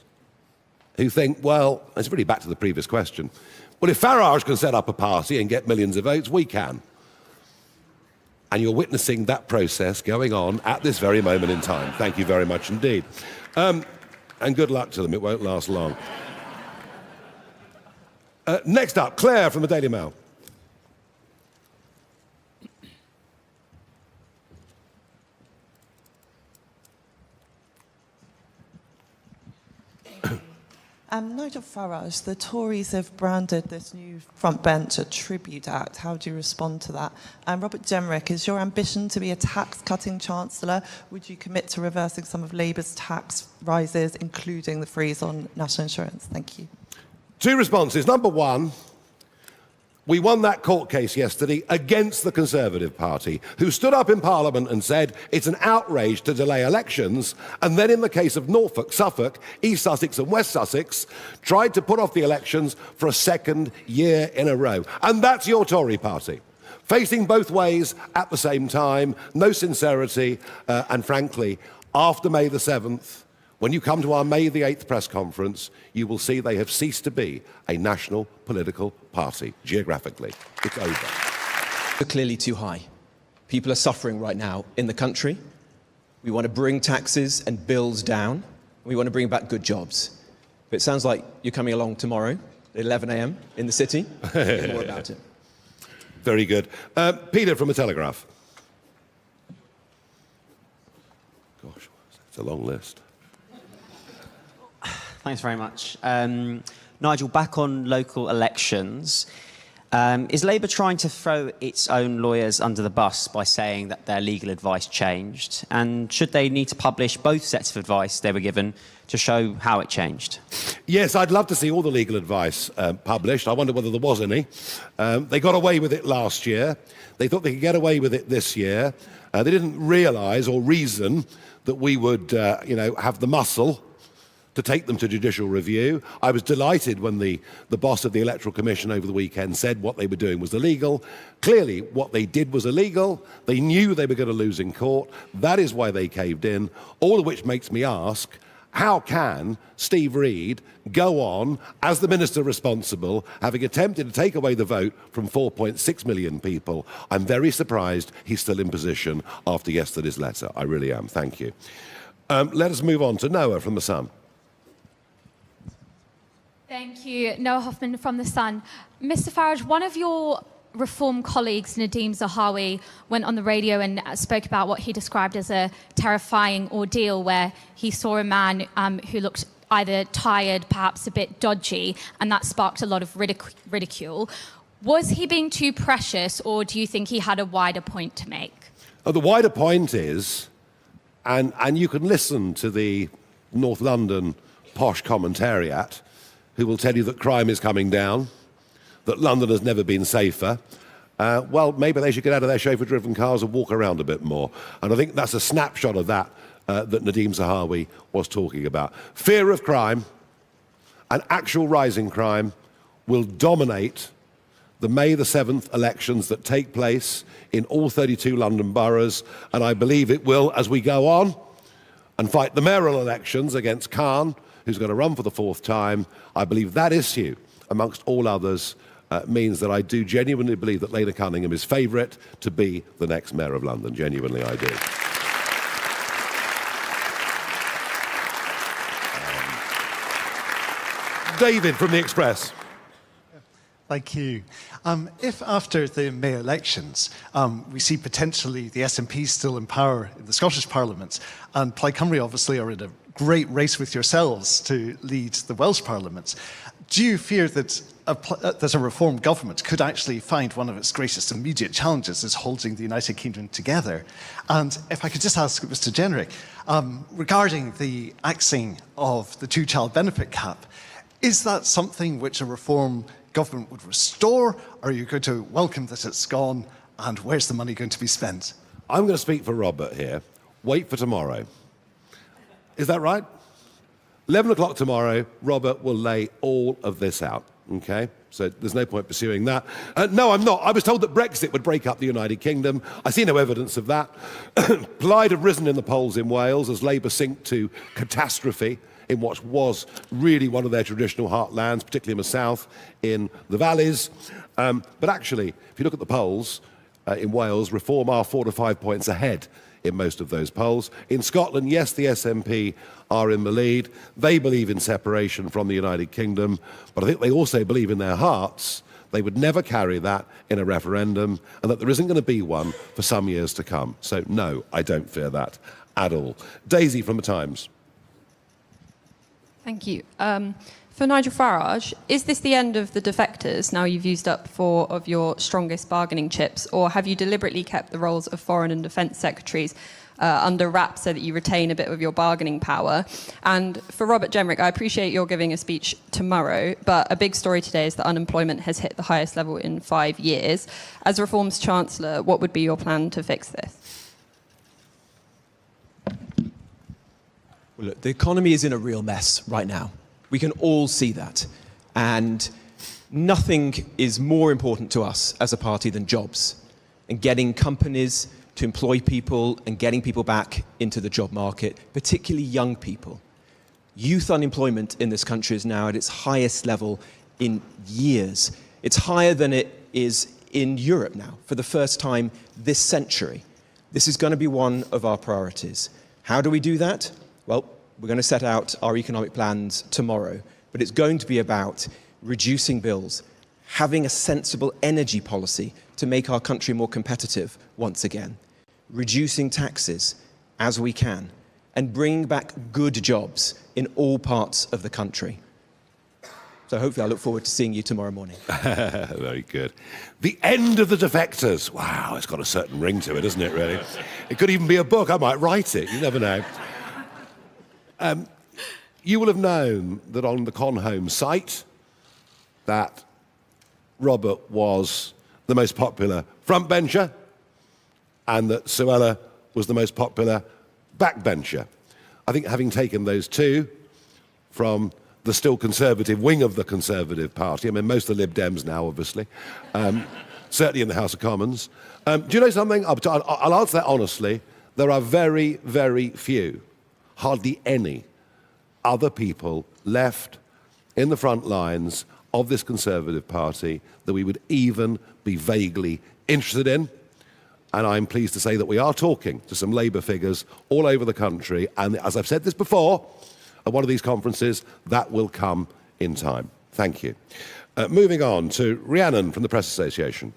[SPEAKER 1] who think, well, it's really back to the previous question, well, if Farage can set up a party and get millions of votes, we can. And you're witnessing that process going on at this very moment in time. Thank you very much indeed. And good luck to them. It won't last long. Next up, Claire from the Daily Mail.
[SPEAKER 12] Nigel Farage, the Tories have branded this new front bench a tribute act. How do you respond to that? And Robert Jenrick, is your ambition to be a tax-cutting chancellor? Would you commit to reversing some of Labour's tax rises, including the freeze on national insurance? Thank you.
[SPEAKER 1] 2 responses. Number 1, we won that court case yesterday against the Conservative Party, who stood up in Parliament and said it's an outrage to delay elections, and then in the case of Norfolk, Suffolk, East Sussex and West Sussex, tried to put off the elections for a second year in a row. And that's your Tory party, facing both ways at the same time, no sincerity, and frankly, after May the 7th, when you come to our May the 8th press conference, you will see they have ceased to be a national political party, geographically. It's over.
[SPEAKER 3] We're clearly too high. People are suffering right now in the country. We want to bring taxes and bills down. We want to bring back good jobs. But it sounds like you're coming along tomorrow at 11 a.m. in the city. Hear more about it.
[SPEAKER 1] Very good. Peter from The Telegraph. Gosh, it's a long list.
[SPEAKER 13] Thanks very much. Nigel, back on local elections, is Labour trying to throw its own lawyers under the bus by saying that their legal advice changed? And should they need to publish both sets of advice they were given to show how it changed?
[SPEAKER 1] Yes, I'd love to see all the legal advice published. I wonder whether there was any. They got away with it last year. They thought they could get away with it this year. They didn't realise or reason that we would, have the muscle to take them to judicial review. I was delighted when the boss of the Electoral Commission over the weekend said what they were doing was illegal. Clearly, what they did was illegal. They knew they were going to lose in court. That is why they caved in, all of which makes me ask, how can Steve Reed go on as the minister responsible, having attempted to take away the vote from 4.6 million people? I'm very surprised he's still in position after yesterday's letter. I really am. Thank you. Let us move on to Noah from The Sun.
[SPEAKER 14] Thank you. Noah Hoffman from The Sun. Mr. Farage, one of your Reform colleagues, Nadeem Zahawi, went on the radio and spoke about what he described as a terrifying ordeal where he saw a man who looked either tired, perhaps a bit dodgy, and that sparked a lot of ridicule. Was he being too precious, or do you think he had a wider point to make?
[SPEAKER 1] The wider point is, and you can listen to the North London posh commentariat, who will tell you that crime is coming down, that London has never been safer. Well, maybe they should get out of their chauffeur-driven cars and walk around a bit more. And I think that's a snapshot of that that Nadeem Zahawi was talking about. Fear of crime and actual rising crime will dominate the May the 7th elections that take place in all 32 London boroughs, and I believe it will as we go on and fight the mayoral elections against Khan, who's going to run for the 4th time. I believe that issue, amongst all others, means that I do genuinely believe that Lena Cunningham is favourite to be the next Mayor of London. Genuinely, I do. David from The Express.
[SPEAKER 15] Thank you. If after the May elections we see potentially the SNP still in power in the Scottish Parliament, and Plaid Cymru obviously are in a great race with yourselves to lead the Welsh Parliament, do you fear that a reformed government could actually find one of its greatest immediate challenges is holding the United Kingdom together? And if I could just ask Mr. Jenrick, regarding the axing of the two-child benefit cap, is that something which a reform government would restore, or are you going to welcome that it's gone, and where's the money going to be spent?
[SPEAKER 1] I'm going to speak for Robert here. Wait for tomorrow. Is that right? 11 o'clock tomorrow, Robert will lay all of this out, okay? So there's no point pursuing that. No, I'm not. I was told that Brexit would break up the United Kingdom. I see no evidence of that. Plaid have risen in the polls in Wales as Labour sink to catastrophe in what was really one of their traditional heartlands, particularly in the south, in the valleys. But actually, if you look at the polls in Wales, Reform are 4 to 5 points ahead in most of those polls. In Scotland, yes, the SNP are in the lead. They believe in separation from the United Kingdom, but I think they also believe in their hearts they would never carry that in a referendum, and that there isn't going to be one for some years to come. So no, I don't fear that at all. Daisy from The Times.
[SPEAKER 16] Thank you. For Nigel Farage, is this the end of the defectors now you've used up 4 of your strongest bargaining chips, or have you deliberately kept the roles of Foreign and Defence Secretaries under wraps so that you retain a bit of your bargaining power? And for Robert Jenrick, I appreciate you're giving a speech tomorrow, but a big story today is that unemployment has hit the highest level in 5 years. As Reform's Chancellor, what would be your plan to fix this?
[SPEAKER 3] Well, look, the economy is in a real mess right now. We can all see that. And nothing is more important to us as a party than jobs and getting companies to employ people and getting people back into the job market, particularly young people. Youth unemployment in this country is now at its highest level in years. It's higher than it is in Europe now for the first time this century. This is going to be one of our priorities. How do we do that? Well, we're going to set out our economic plans tomorrow, but it's going to be about reducing bills, having a sensible energy policy to make our country more competitive once again, reducing taxes as we can, and bringing back good jobs in all parts of the country. So hopefully I look forward to seeing you tomorrow morning.
[SPEAKER 1] Very good. The end of the defectors. Wow, it's got a certain ring to it, isn't it, really? It could even be a book. I might write it. You never know. You will have known that on the Conhome site that Robert was the most popular frontbencher and that Suella was the most popular backbencher. I think having taken those two from the still conservative wing of the Conservative Party, I mean, most of the Lib Dems now, obviously, certainly in the House of Commons. Do you know something? I'll answer that honestly. There are very, very few, hardly any, other people left in the front lines of this Conservative Party that we would even be vaguely interested in. And I'm pleased to say that we are talking to some Labour figures all over the country. And as I've said this before, at one of these conferences, that will come in time. Thank you. Moving on to Rhiannon from the Press Association.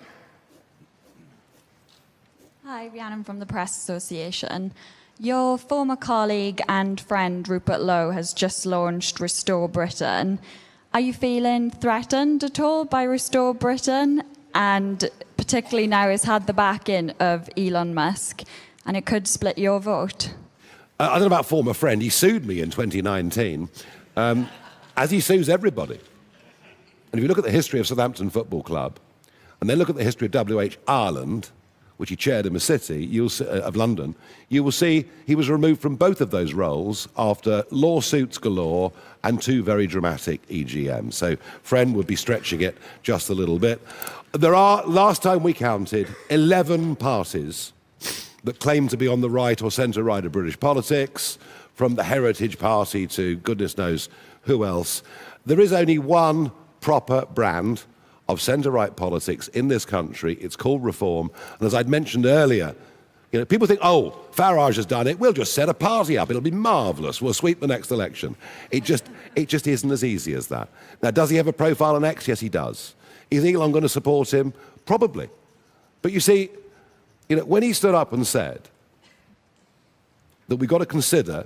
[SPEAKER 17] Hi, Rhiannon from the Press Association. Your former colleague and friend Rupert Lowe has just launched Restore Britain. Are you feeling threatened at all by Restore Britain? And particularly now it's had the backing of Elon Musk, and it could split your vote.
[SPEAKER 1] I don't know about former friend. He sued me in 2019, as he sues everybody. And if you look at the history of Southampton Football Club, and then look at the history of WH Ireland, which he chaired in the city of London, you will see he was removed from both of those roles after lawsuits galore and 2 very dramatic EGMs. So friend would be stretching it just a little bit. There are, last time we counted, 11 parties that claim to be on the right or centre-right of British politics, from the Heritage Party to goodness knows who else. There is only one proper brand of centre-right politics in this country. It's called Reform. And as I'd mentioned earlier You know, people think, oh, Farage has done it. We'll just set a party up. It'll be marvellous. We'll sweep the next election. It just isn't as easy as that. Now, does he have a profile on X? Yes, he does. Is Elon going to support him? Probably. But you see, you know, when he stood up and said that we've got to consider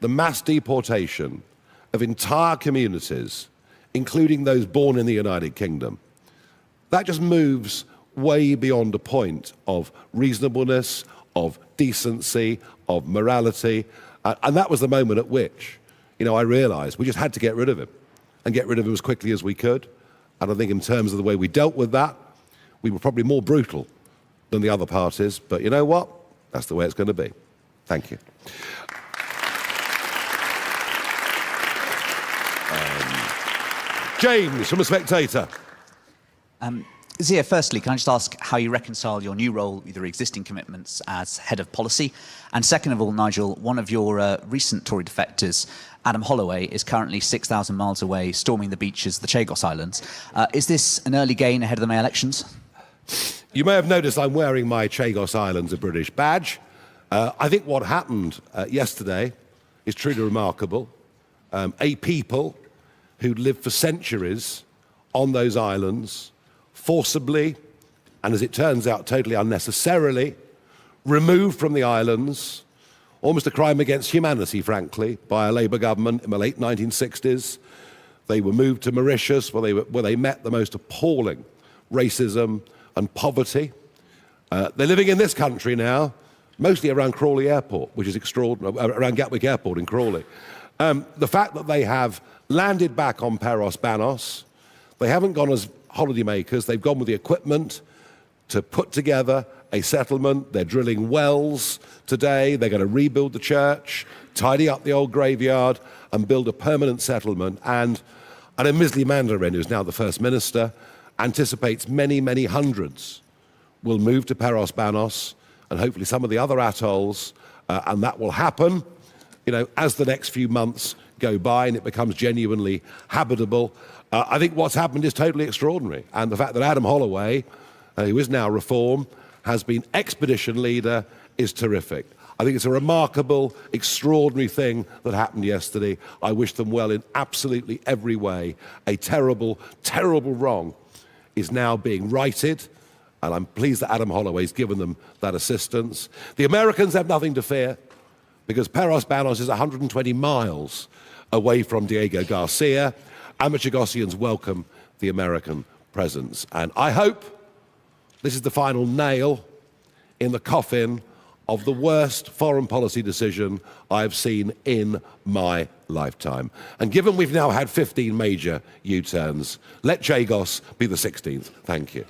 [SPEAKER 1] the mass deportation of entire communities, including those born in the United Kingdom, that just moves way beyond a point of reasonableness, of decency, of morality. And that was the moment at which, you know, I realised we just had to get rid of him and get rid of him as quickly as we could. And I think in terms of the way we dealt with that, we were probably more brutal than the other parties. But you know what? That's the way it's going to be. Thank you. James from A Spectator.
[SPEAKER 18] Zia, firstly, can I just ask how you reconcile your new role with your existing commitments as head of policy? And second of all, Nigel, one of your recent Tory defectors, Adam Holloway, is currently 6,000 miles away storming the beaches of the Chagos Islands. Is this an early gain ahead of the May elections?
[SPEAKER 1] You may have noticed I'm wearing my Chagos Islands a British badge. I think what happened yesterday is truly remarkable. A people who'd lived for centuries on those islands, forcibly, and as it turns out, totally unnecessarily, removed from the islands, almost a crime against humanity, frankly, by a Labour government in the late 1960s. They were moved to Mauritius, where they met the most appalling racism and poverty. They're living in this country now, mostly around Crawley Airport, which is extraordinary, around Gatwick Airport in Crawley. The fact that they have landed back on Paros Banos, they haven't gone as holidaymakers, they've gone with the equipment to put together a settlement. They're drilling wells today, they're going to rebuild the church, tidy up the old graveyard and build a permanent settlement. And Emisley Mandarin, who's now the First Minister, anticipates many, many hundreds will move to Paros Banos and hopefully some of the other atolls, and that will happen, you know, as the next few months go by and it becomes genuinely habitable. I think what's happened is totally extraordinary. And the fact that Adam Holloway, who is now Reform, has been expedition leader is terrific. I think it's a remarkable, extraordinary thing that happened yesterday. I wish them well in absolutely every way. A terrible, terrible wrong is now being righted, and I'm pleased that Adam Holloway's given them that assistance. The Americans have nothing to fear, because Paros Banos is 120 miles away from Diego Garcia, and the Chagosians welcome the American presence. And I hope this is the final nail in the coffin of the worst foreign policy decision I've seen in my lifetime. And given we've now had 15 major U-turns, let Chagos be the 16th. Thank you.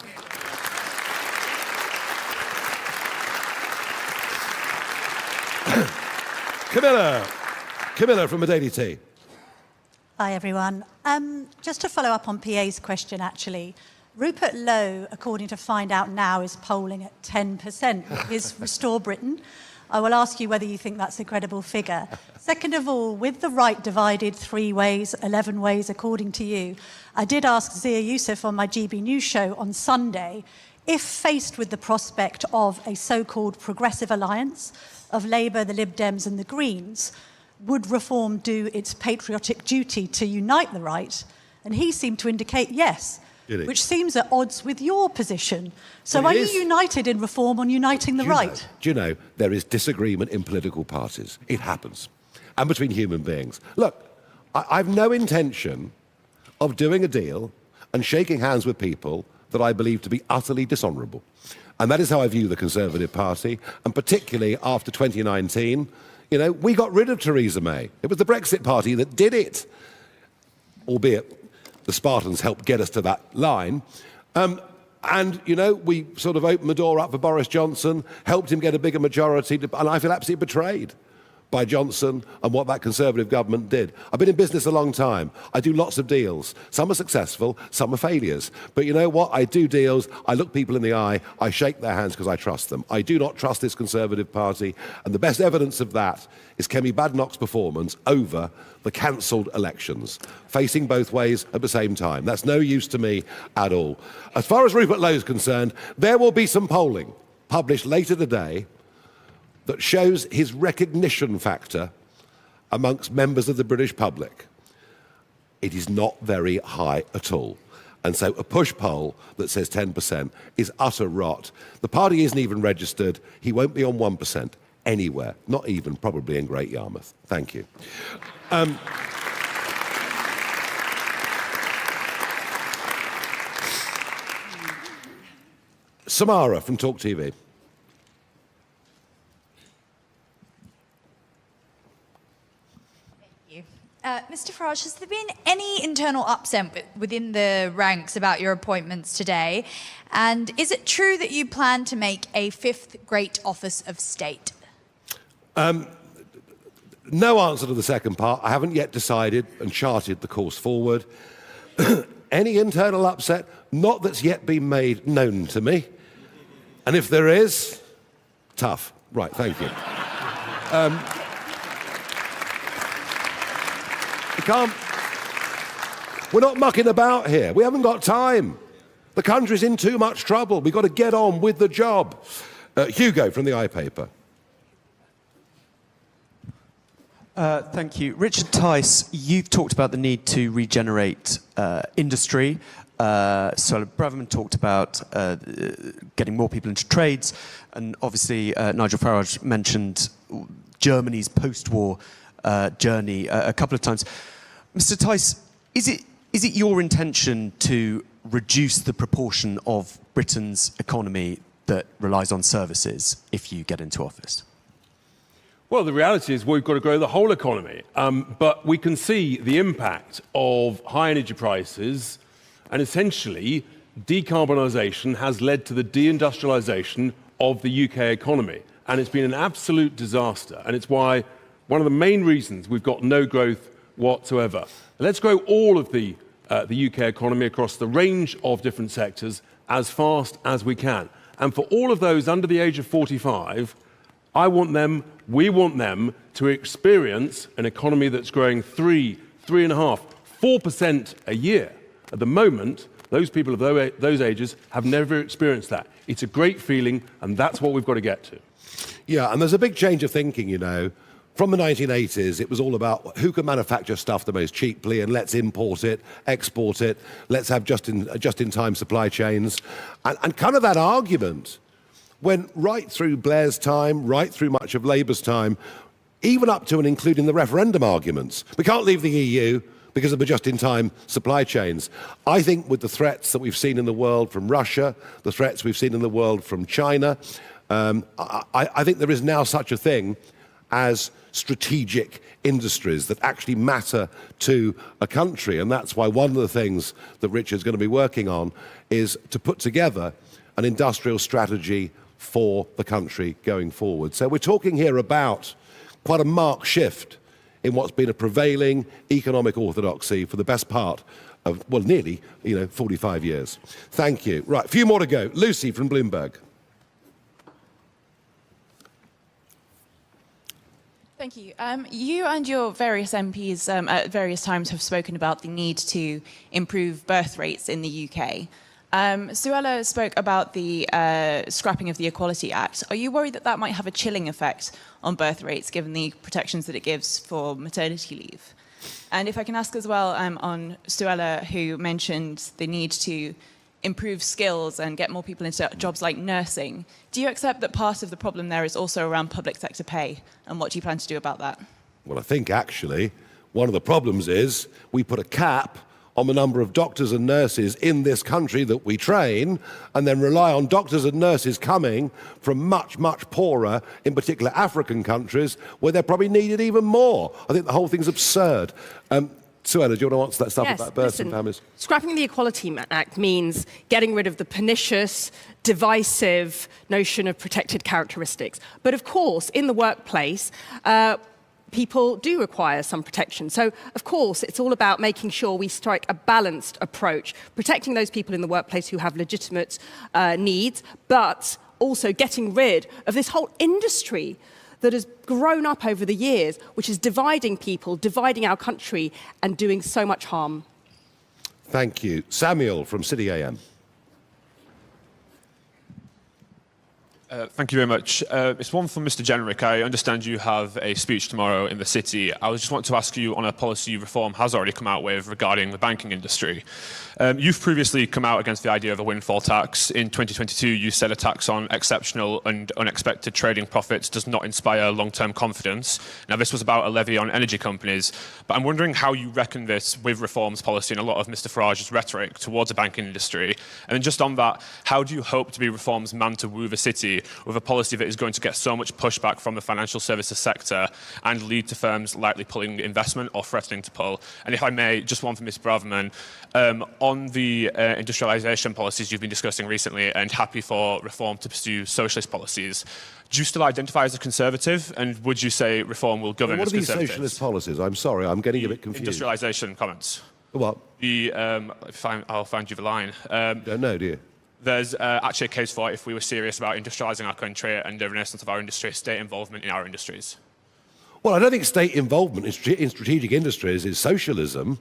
[SPEAKER 1] Camilla from the Daily Tea.
[SPEAKER 19] Hi, everyone. Just to follow up on PA's question, actually, Rupert Lowe, according to Find Out Now, is polling at 10%. Is Restore Britain? I will ask you whether you think that's a credible figure. Second of all, with the right divided 3 ways, 11 ways, according to you, I did ask Zia Yusuf on my GB News show on Sunday, if faced with the prospect of a so-called progressive alliance of Labour, the Lib Dems and the Greens, would Reform do its patriotic duty to unite the right? And he seemed to indicate yes, which seems at odds with your position. So are you united in Reform on uniting the right?
[SPEAKER 1] Do you know, there is disagreement in political parties. It happens. And between human beings. Look, I've no intention of doing a deal and shaking hands with people that I believe to be utterly dishonourable. And that is how I view the Conservative Party, and particularly after 2019, you know, we got rid of Theresa May. It was the Brexit Party that did it, albeit the Spartans helped get us to that line. And, you know, we sort of opened the door up for Boris Johnson, helped him get a bigger majority, and I feel absolutely betrayed by Johnson and what that Conservative government did. I've been in business a long time. I do lots of deals. Some are successful, some are failures. But you know what? I do deals, I look people in the eye, I shake their hands because I trust them. I do not trust this Conservative Party, and the best evidence of that is Kemi Badenoch's performance over the cancelled elections, facing both ways at the same time. That's no use to me at all. As far as Rupert Lowe is concerned, there will be some polling published later today that shows his recognition factor amongst members of the British public. It is not very high at all. And so a push poll that says 10% is utter rot. The party isn't even registered. He won't be on 1% anywhere, not even probably in Great Yarmouth. Thank you. Samara from Talk TV.
[SPEAKER 20] Mr. Farage, has there been any internal upset within the ranks about your appointments today? And is it true that you plan to make a fifth great office of state?
[SPEAKER 1] No answer to the second part. I haven't yet decided and charted the course forward. Any internal upset? Not that's yet been made known to me. And if there is, tough. Right, thank you. We're not mucking about here. We haven't got time. The country's in too much trouble. We've got to get on with the job. Hugo from the iPaper.
[SPEAKER 21] Thank you. Richard Tice, you've talked about the need to regenerate industry. Suella Braverman talked about getting more people into trades. And obviously, Nigel Farage mentioned Germany's post-war journey a couple of times. Mr. Tice, is it your intention to reduce the proportion of Britain's economy that relies on services if you get into office?
[SPEAKER 2] Well, the reality is we've got to grow the whole economy. But we can see the impact of high energy prices, and essentially decarbonisation has led to the deindustrialisation of the UK economy. And it's been an absolute disaster. And it's why one of the main reasons we've got no growth whatsoever. Let's grow all of the UK economy across the range of different sectors as fast as we can. And for all of those under the age of 45, we want them to experience an economy that's growing 3.5%, 4% a year. At the moment, those people of those ages have never experienced that. It's a great feeling, and that's what we've got to get to.
[SPEAKER 1] Yeah, and there's a big change of thinking, you know. From the 1980s, it was all about who can manufacture stuff the most cheaply, and let's import it, export it, let's have just-in-time supply chains. And kind of that argument went right through Blair's time, right through much of Labour's time, even up to and including the referendum arguments. We can't leave the EU because of the just-in-time supply chains. I think with the threats that we've seen in the world from Russia, the threats we've seen in the world from China, I think there is now such a thing as strategic industries that actually matter to a country. And that's why one of the things that Richard's going to be working on is to put together an industrial strategy for the country going forward. So we're talking here about quite a marked shift in what's been a prevailing economic orthodoxy for the best part of, well, nearly, 45 years. Thank you. Right, a few more to go. Lucy from Bloomberg.
[SPEAKER 22] Thank you. You and your various MPs at various times have spoken about the need to improve birth rates in the UK. Suella spoke about the scrapping of the Equality Act. Are you worried that that might have a chilling effect on birth rates, given the protections that it gives for maternity leave? And if I can ask as well on Suella, who mentioned the need to improve skills and get more people into jobs like nursing, do you accept that part of the problem there is also around public sector pay? And what do you plan to do about that?
[SPEAKER 1] Well, I think actually one of the problems is we put a cap on the number of doctors and nurses in this country that we train, and then rely on doctors and nurses coming from much, much poorer, in particular African countries, where they're probably needed even more. I think the whole thing's absurd. Suella, do you want to answer that stuff about births and families?
[SPEAKER 5] Scrapping the Equality Act means getting rid of the pernicious, divisive notion of protected characteristics. But of course, in the workplace, people do require some protection. So, of course, it's all about making sure we strike a balanced approach, protecting those people in the workplace who have legitimate needs, but also getting rid of this whole industry that has grown up over the years, which is dividing people, dividing our country, and doing so much harm.
[SPEAKER 1] Thank you. Samuel from City AM.
[SPEAKER 4] Thank you very much. It's one from Mr. Jenrick. I understand you have a speech tomorrow in the city. I just want to ask you on a policy reform has already come out with regarding the banking industry. You've previously come out against the idea of a windfall tax. In 2022, you said a tax on exceptional and unexpected trading profits does not inspire long-term confidence. Now, this was about a levy on energy companies, but I'm wondering how you reckon this with reforms policy and a lot of Mr. Farage's rhetoric towards the banking industry. And then just on that, how do you hope to be reforms man to woo the city with a policy that is going to get so much pushback from the financial services sector and lead to firms likely pulling investment or threatening to pull? And if I may, just one for Ms. Braverman, on the industrialisation policies you've been discussing recently and happy for reform to pursue socialist policies, do you still identify as a conservative, and would you say reform will govern as conservatives?
[SPEAKER 1] What are these socialist policies? I'm sorry, I'm getting a bit confused.
[SPEAKER 4] Industrialisation comments.
[SPEAKER 1] What?
[SPEAKER 4] I'll find you the line.
[SPEAKER 1] Don't know, do you?
[SPEAKER 4] There's actually a case for, if we were serious about industrialising our country and the renaissance of our industry, state involvement in our industries.
[SPEAKER 1] Well, I don't think state involvement in strategic industries is socialism.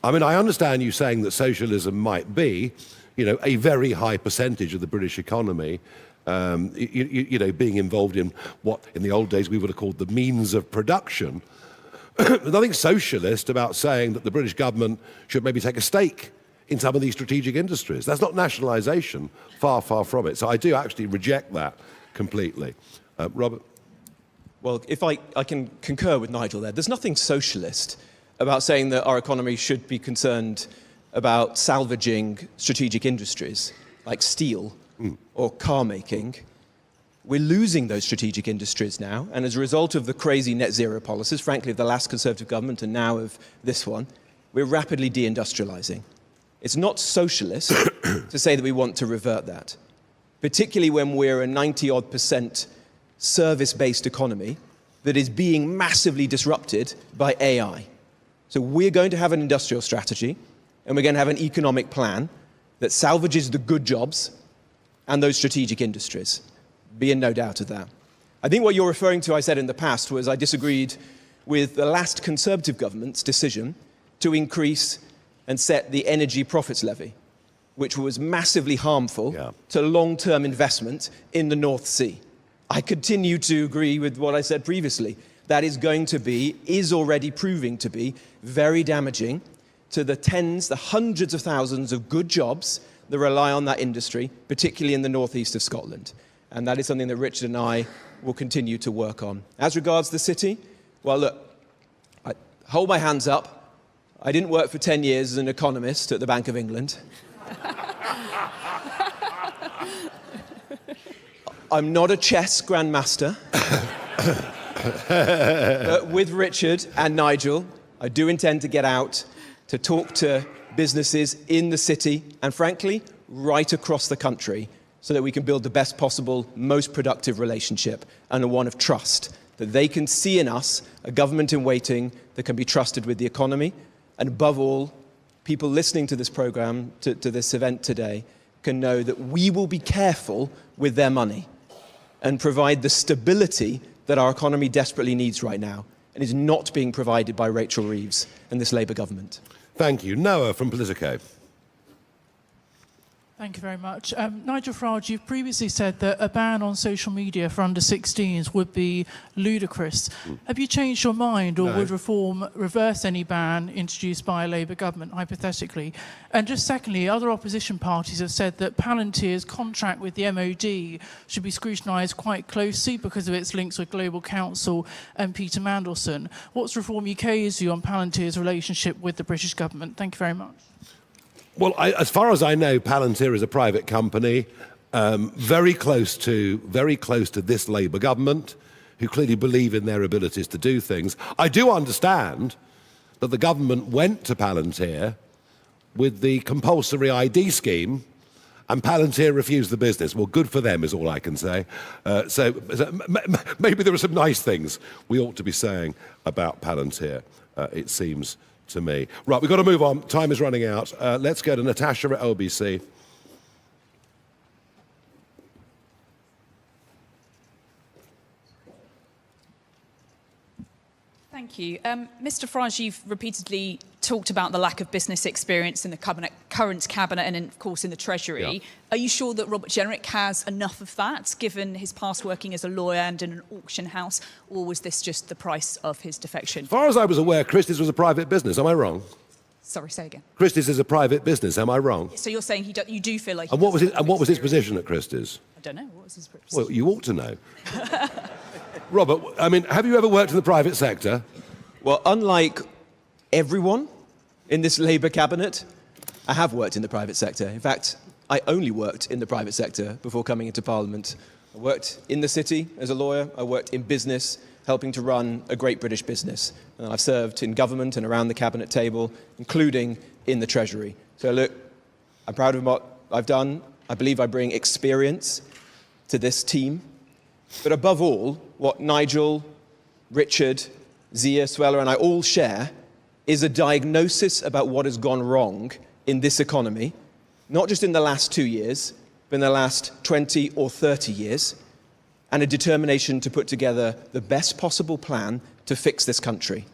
[SPEAKER 1] I mean, I understand you saying that socialism might be, a very high percentage of the British economy, being involved in what in the old days we would have called the means of production. There's nothing socialist about saying that the British government should maybe take a stake in some of these strategic industries. That's not nationalisation, far, far from it. So I do actually reject that completely. Robert?
[SPEAKER 3] Well, if I can concur with Nigel there, there's nothing socialist about saying that our economy should be concerned about salvaging strategic industries like steel or car making. We're losing those strategic industries now, and as a result of the crazy net zero policies, frankly, of the last Conservative government and now of this one, we're rapidly deindustrialising. It's not socialist to say that we want to revert that, particularly when we're a 90-odd% service-based economy that is being massively disrupted by AI. So we're going to have an industrial strategy, and we're going to have an economic plan that salvages the good jobs and those strategic industries. Be in no doubt of that. I think what you're referring to, I said in the past, was I disagreed with the last Conservative government's decision to increase and set the energy profits levy, which was massively harmful to long-term investment in the North Sea. I continue to agree with what I said previously. That is already proving to be very damaging to the tens, the hundreds of thousands of good jobs that rely on that industry, particularly in the northeast of Scotland. And that is something that Richard and I will continue to work on. As regards the city, well, look, I hold my hands up. I didn't work for 10 years as an economist at the Bank of England. I'm not a chess grandmaster. But with Richard and Nigel, I do intend to get out to talk to businesses in the city and, frankly, right across the country so that we can build the best possible, most productive relationship and one of trust, that they can see in us a government in waiting that can be trusted with the economy. And above all, people listening to this programme, to this event today, can know that we will be careful with their money and provide the stability that our economy desperately needs right now and is not being provided by Rachel Reeves and this Labour government.
[SPEAKER 1] Thank you. Noah from Politico.
[SPEAKER 6] Thank you very much. Nigel Farage, you've previously said that a ban on social media for under 16s would be ludicrous. Have you changed your mind, or would reform reverse any ban introduced by a Labour government, hypothetically? And just secondly, other opposition parties have said that Palantir's contract with the MOD should be scrutinised quite closely because of its links with Global Counsel and Peter Mandelson. What's Reform UK's view on Palantir's relationship with the British government? Thank you very much.
[SPEAKER 1] Well, as far as I know, Palantir is a private company, very close to this Labour government, who clearly believe in their abilities to do things. I do understand that the government went to Palantir with the compulsory ID scheme, and Palantir refused the business. Well, good for them is all I can say. So maybe there are some nice things we ought to be saying about Palantir, it seems to me. Right, we've got to move on. Time is running out. Let's go to Natasha at LBC.
[SPEAKER 23] Thank you. Mr. Farage, you've repeatedly
[SPEAKER 7] talked about the lack of business experience in the current cabinet and, of course, in the Treasury.
[SPEAKER 1] Yeah.
[SPEAKER 7] Are you sure that Robert Jenrick has enough of that, given his past working as a lawyer and in an auction house, or was this just the price of his defection?
[SPEAKER 1] As far as I was aware, Christie's was a private business. Am I wrong?
[SPEAKER 7] Sorry, say again.
[SPEAKER 1] Christie's is a private business. Am I wrong?
[SPEAKER 7] So you're saying you do feel like...
[SPEAKER 1] And what was his position at Christie's?
[SPEAKER 7] I don't know. What was his position?
[SPEAKER 1] Well, you ought to know. Robert, I mean, have you ever worked in the private sector?
[SPEAKER 3] Well, unlike everyone in this Labour cabinet, I have worked in the private sector. In fact, I only worked in the private sector before coming into Parliament. I worked in the city as a lawyer. I worked in business, helping to run a great British business. And I've served in government and around the cabinet table, including in the Treasury. So look, I'm proud of what I've done. I believe I bring experience to this team. But above all, what Nigel, Richard, Zia, Suella and I all share is a diagnosis about what has gone wrong in this economy, not just in the last 2 years, but in the last 20 or 30 years, and a determination to put together the best possible plan to fix this country.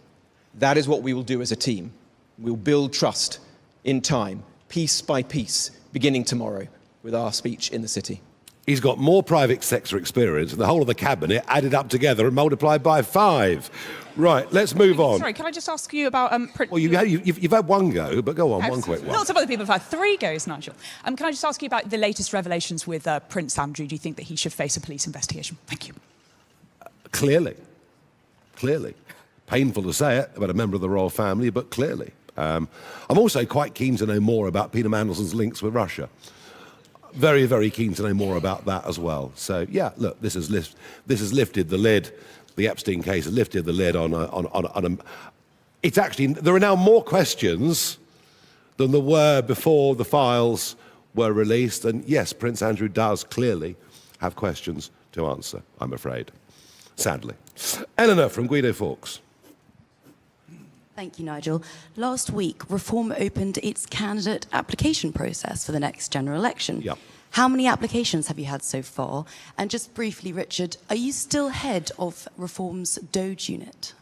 [SPEAKER 3] That is what we will do as a team. We'll build trust in time, piece by piece, beginning tomorrow with our speech in the city.
[SPEAKER 1] He's got more private sector experience than the whole of the cabinet added up together and multiplied by 5. Right, let's move on.
[SPEAKER 7] Sorry, can I just ask you about...
[SPEAKER 1] Well, you've had one go, but go on, one quick one.
[SPEAKER 7] Lots of other people have had 3 goes, Nigel. Can I just ask you about the latest revelations with Prince Andrew? Do you think that he should face a police investigation? Thank you.
[SPEAKER 1] Clearly. Painful to say it about a member of the royal family, but clearly. I'm also quite keen to know more about Peter Mandelson's links with Russia. Very, very keen to know more about that as well. So, yeah, look, this has lifted the lid. The Epstein case has lifted the lid on a... It's actually... There are now more questions than there were before the files were released. And, yes, Prince Andrew does clearly have questions to answer, I'm afraid. Sadly. Eleanor from Guido Fawkes.
[SPEAKER 8] Thank you, Nigel. Last week, Reform opened its candidate application process for the next general election.
[SPEAKER 1] Yep.
[SPEAKER 8] How many applications have you had so far? And just briefly, Richard, are you still head of Reform's Doge unit?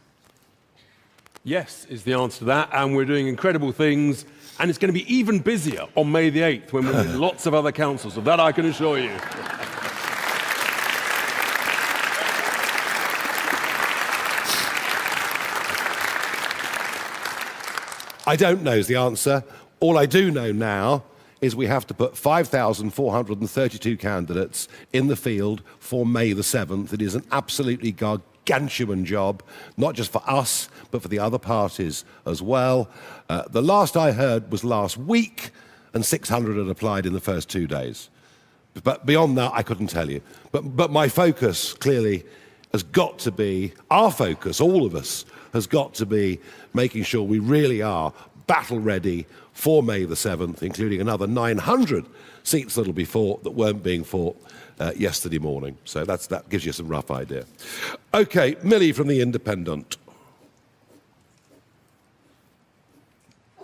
[SPEAKER 2] Yes, is the answer to that, and we're doing incredible things, and it's going to be even busier on May the 8th when we're in lots of other councils, of that I can assure you.
[SPEAKER 1] I don't know is the answer. All I do know now is we have to put 5,432 candidates in the field for May the 7th. It is an absolutely gargantuan job, not just for us, but for the other parties as well. The last I heard was last week, and 600 had applied in the first 2 days. But beyond that, I couldn't tell you. But my focus clearly has got to be, our focus, all of us, has got to be making sure we really are battle ready for May the 7th, including another 900 seats that'll be fought that weren't being fought yesterday morning. So that gives you some rough idea. Okay, Millie from The Independent.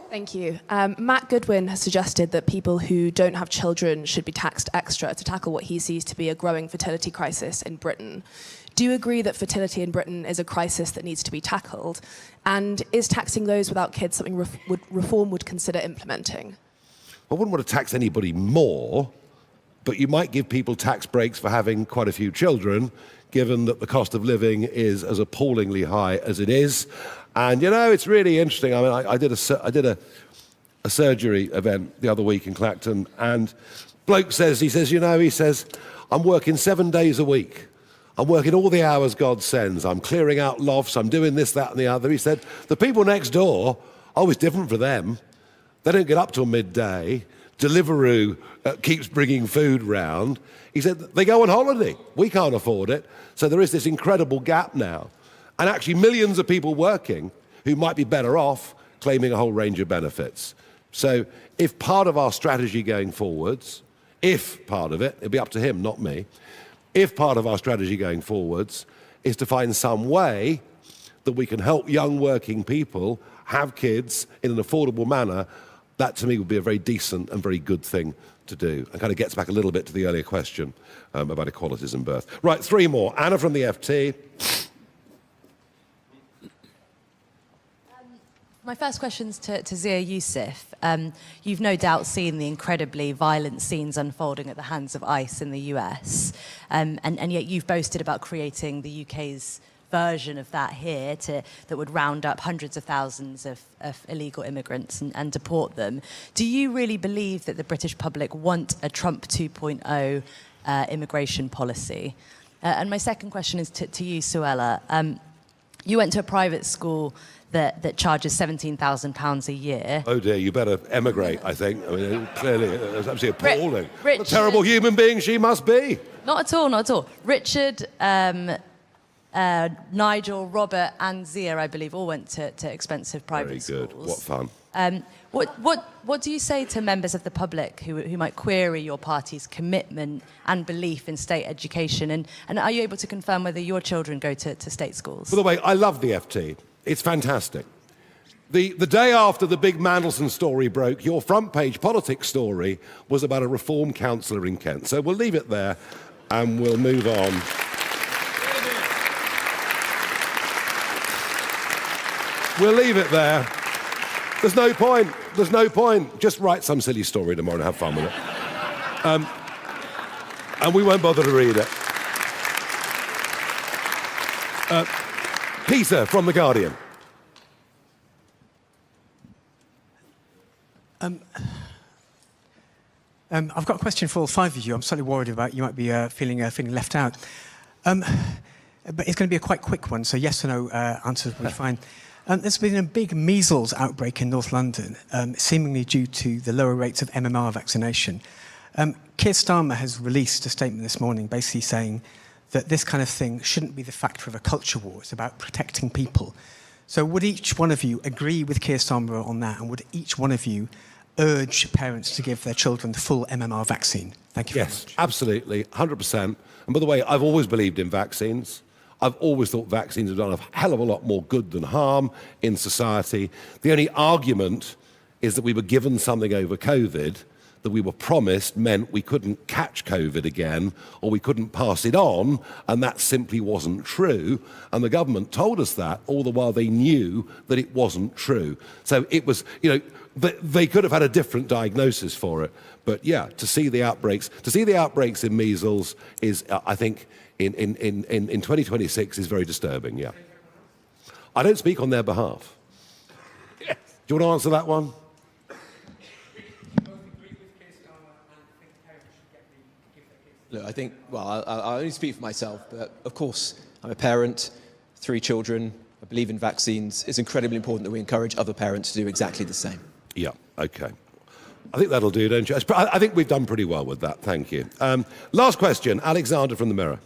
[SPEAKER 23] Thank you. Matt Goodwin has suggested that people who don't have children should be taxed extra to tackle what he sees to be a growing fertility crisis in Britain. Do you agree that fertility in Britain is a crisis that needs to be tackled? And is taxing those without kids something Reform would consider implementing?
[SPEAKER 1] I wouldn't want to tax anybody more, but you might give people tax breaks for having quite a few children, given that the cost of living is as appallingly high as it is. And, you know, it's really interesting. I mean, I did a surgery event the other week in Clacton, and bloke says, I'm working 7 days a week. I'm working all the hours God sends. I'm clearing out lofts. I'm doing this, that, and the other. He said, the people next door, it's different for them. They don't get up till midday. Deliveroo keeps bringing food round. He said, they go on holiday. We can't afford it. So there is this incredible gap now. And actually millions of people working who might be better off claiming a whole range of benefits. So if part of our strategy going forwards, if part of it, it'll be up to him, not me, if part of our strategy going forwards is to find some way that we can help young working people have kids in an affordable manner, that to me would be a very decent and very good thing to do. And kind of gets back a little bit to the earlier question about equalities in birth. Right, 3 more. Anna from the FT.
[SPEAKER 9] My first question's to Zia Yusuf. You've no doubt seen the incredibly violent scenes unfolding at the hands of ICE in the US, and yet you've boasted about creating the UK's version of that here that would round up hundreds of thousands of illegal immigrants and deport them. Do you really believe that the British public want a Trump 2.0 immigration policy? And my second question is to you, Suella. You went to a private school that charges £17,000 a year.
[SPEAKER 1] Oh dear, you better emigrate, I think. I mean, clearly, it's absolutely appalling.
[SPEAKER 9] Richard,
[SPEAKER 1] what a terrible human being she must be.
[SPEAKER 9] Not at all, not at all. Richard, Nigel, Robert and Zia, I believe, all went to expensive private schools.
[SPEAKER 1] Very good, what fun.
[SPEAKER 9] What do you say to members of the public who might query your party's commitment and belief in state education? And are you able to confirm whether your children go to state schools?
[SPEAKER 1] By the way, I love the FT. It's fantastic. The day after the big Mandelson story broke, your front page politics story was about a reform councillor in Kent. So we'll leave it there and we'll move on. We'll leave it there. There's no point. There's no point. Just write some silly story tomorrow and have fun with it. And we won't bother to read it. Peter from The Guardian.
[SPEAKER 10] I've got a question for all five of you. I'm slightly worried about you might be feeling left out. But it's going to be a quite quick one, so yes or no answers will be fine. There's been a big measles outbreak in North London, seemingly due to the lower rates of MMR vaccination. Keir Starmer has released a statement this morning basically saying that this kind of thing shouldn't be the factor of a culture war. It's about protecting people. So would each one of you agree with Keir Starmer on that? And would each one of you urge parents to give their children the full MMR vaccine? Thank you very much.
[SPEAKER 1] Yes, absolutely, 100%. And by the way, I've always believed in vaccines. I've always thought vaccines have done a hell of a lot more good than harm in society. The only argument is that we were given something over COVID that we were promised meant we couldn't catch COVID again or we couldn't pass it on, and that simply wasn't true. And the government told us that, all the while they knew that it wasn't true. So it was, they could have had a different diagnosis for it. But yeah, to see the outbreaks in measles is, I think, in 2026 is very disturbing, yeah. I don't speak on their behalf. Yes. Do you want to answer that one?
[SPEAKER 3] Look, I think, well, I only speak for myself, but of course, I'm a parent, 3 children, I believe in vaccines. It's incredibly important that we encourage other parents to do exactly the same.
[SPEAKER 1] Yeah, okay. I think that'll do, don't you? I think we've done pretty well with that, thank you. Last question, Alexander from the Mirror.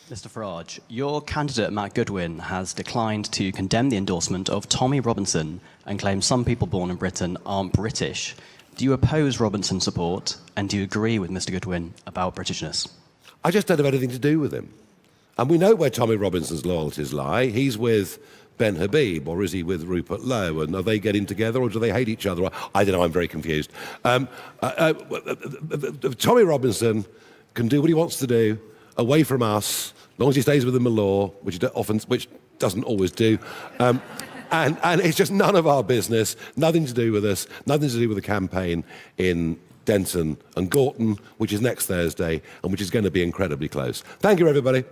[SPEAKER 11] Mr. Farage, your candidate, Matt Goodwin, has declined to condemn the endorsement of Tommy Robinson and claims some people born in Britain aren't British. Do you oppose Robinson support, and do you agree with Mr. Goodwin about Britishness?
[SPEAKER 1] I just don't have anything to do with him. And we know where Tommy Robinson's loyalties lie. He's with Ben Habib, or is he with Rupert Lowe? And are they getting together, or do they hate each other? I don't know, I'm very confused. Tommy Robinson can do what he wants to do, away from us, as long as he stays within the law, which doesn't always do. And it's just none of our business, nothing to do with us, nothing to do with the campaign in Denton and Gorton, which is next Thursday, and which is going to be incredibly close. Thank you, everybody.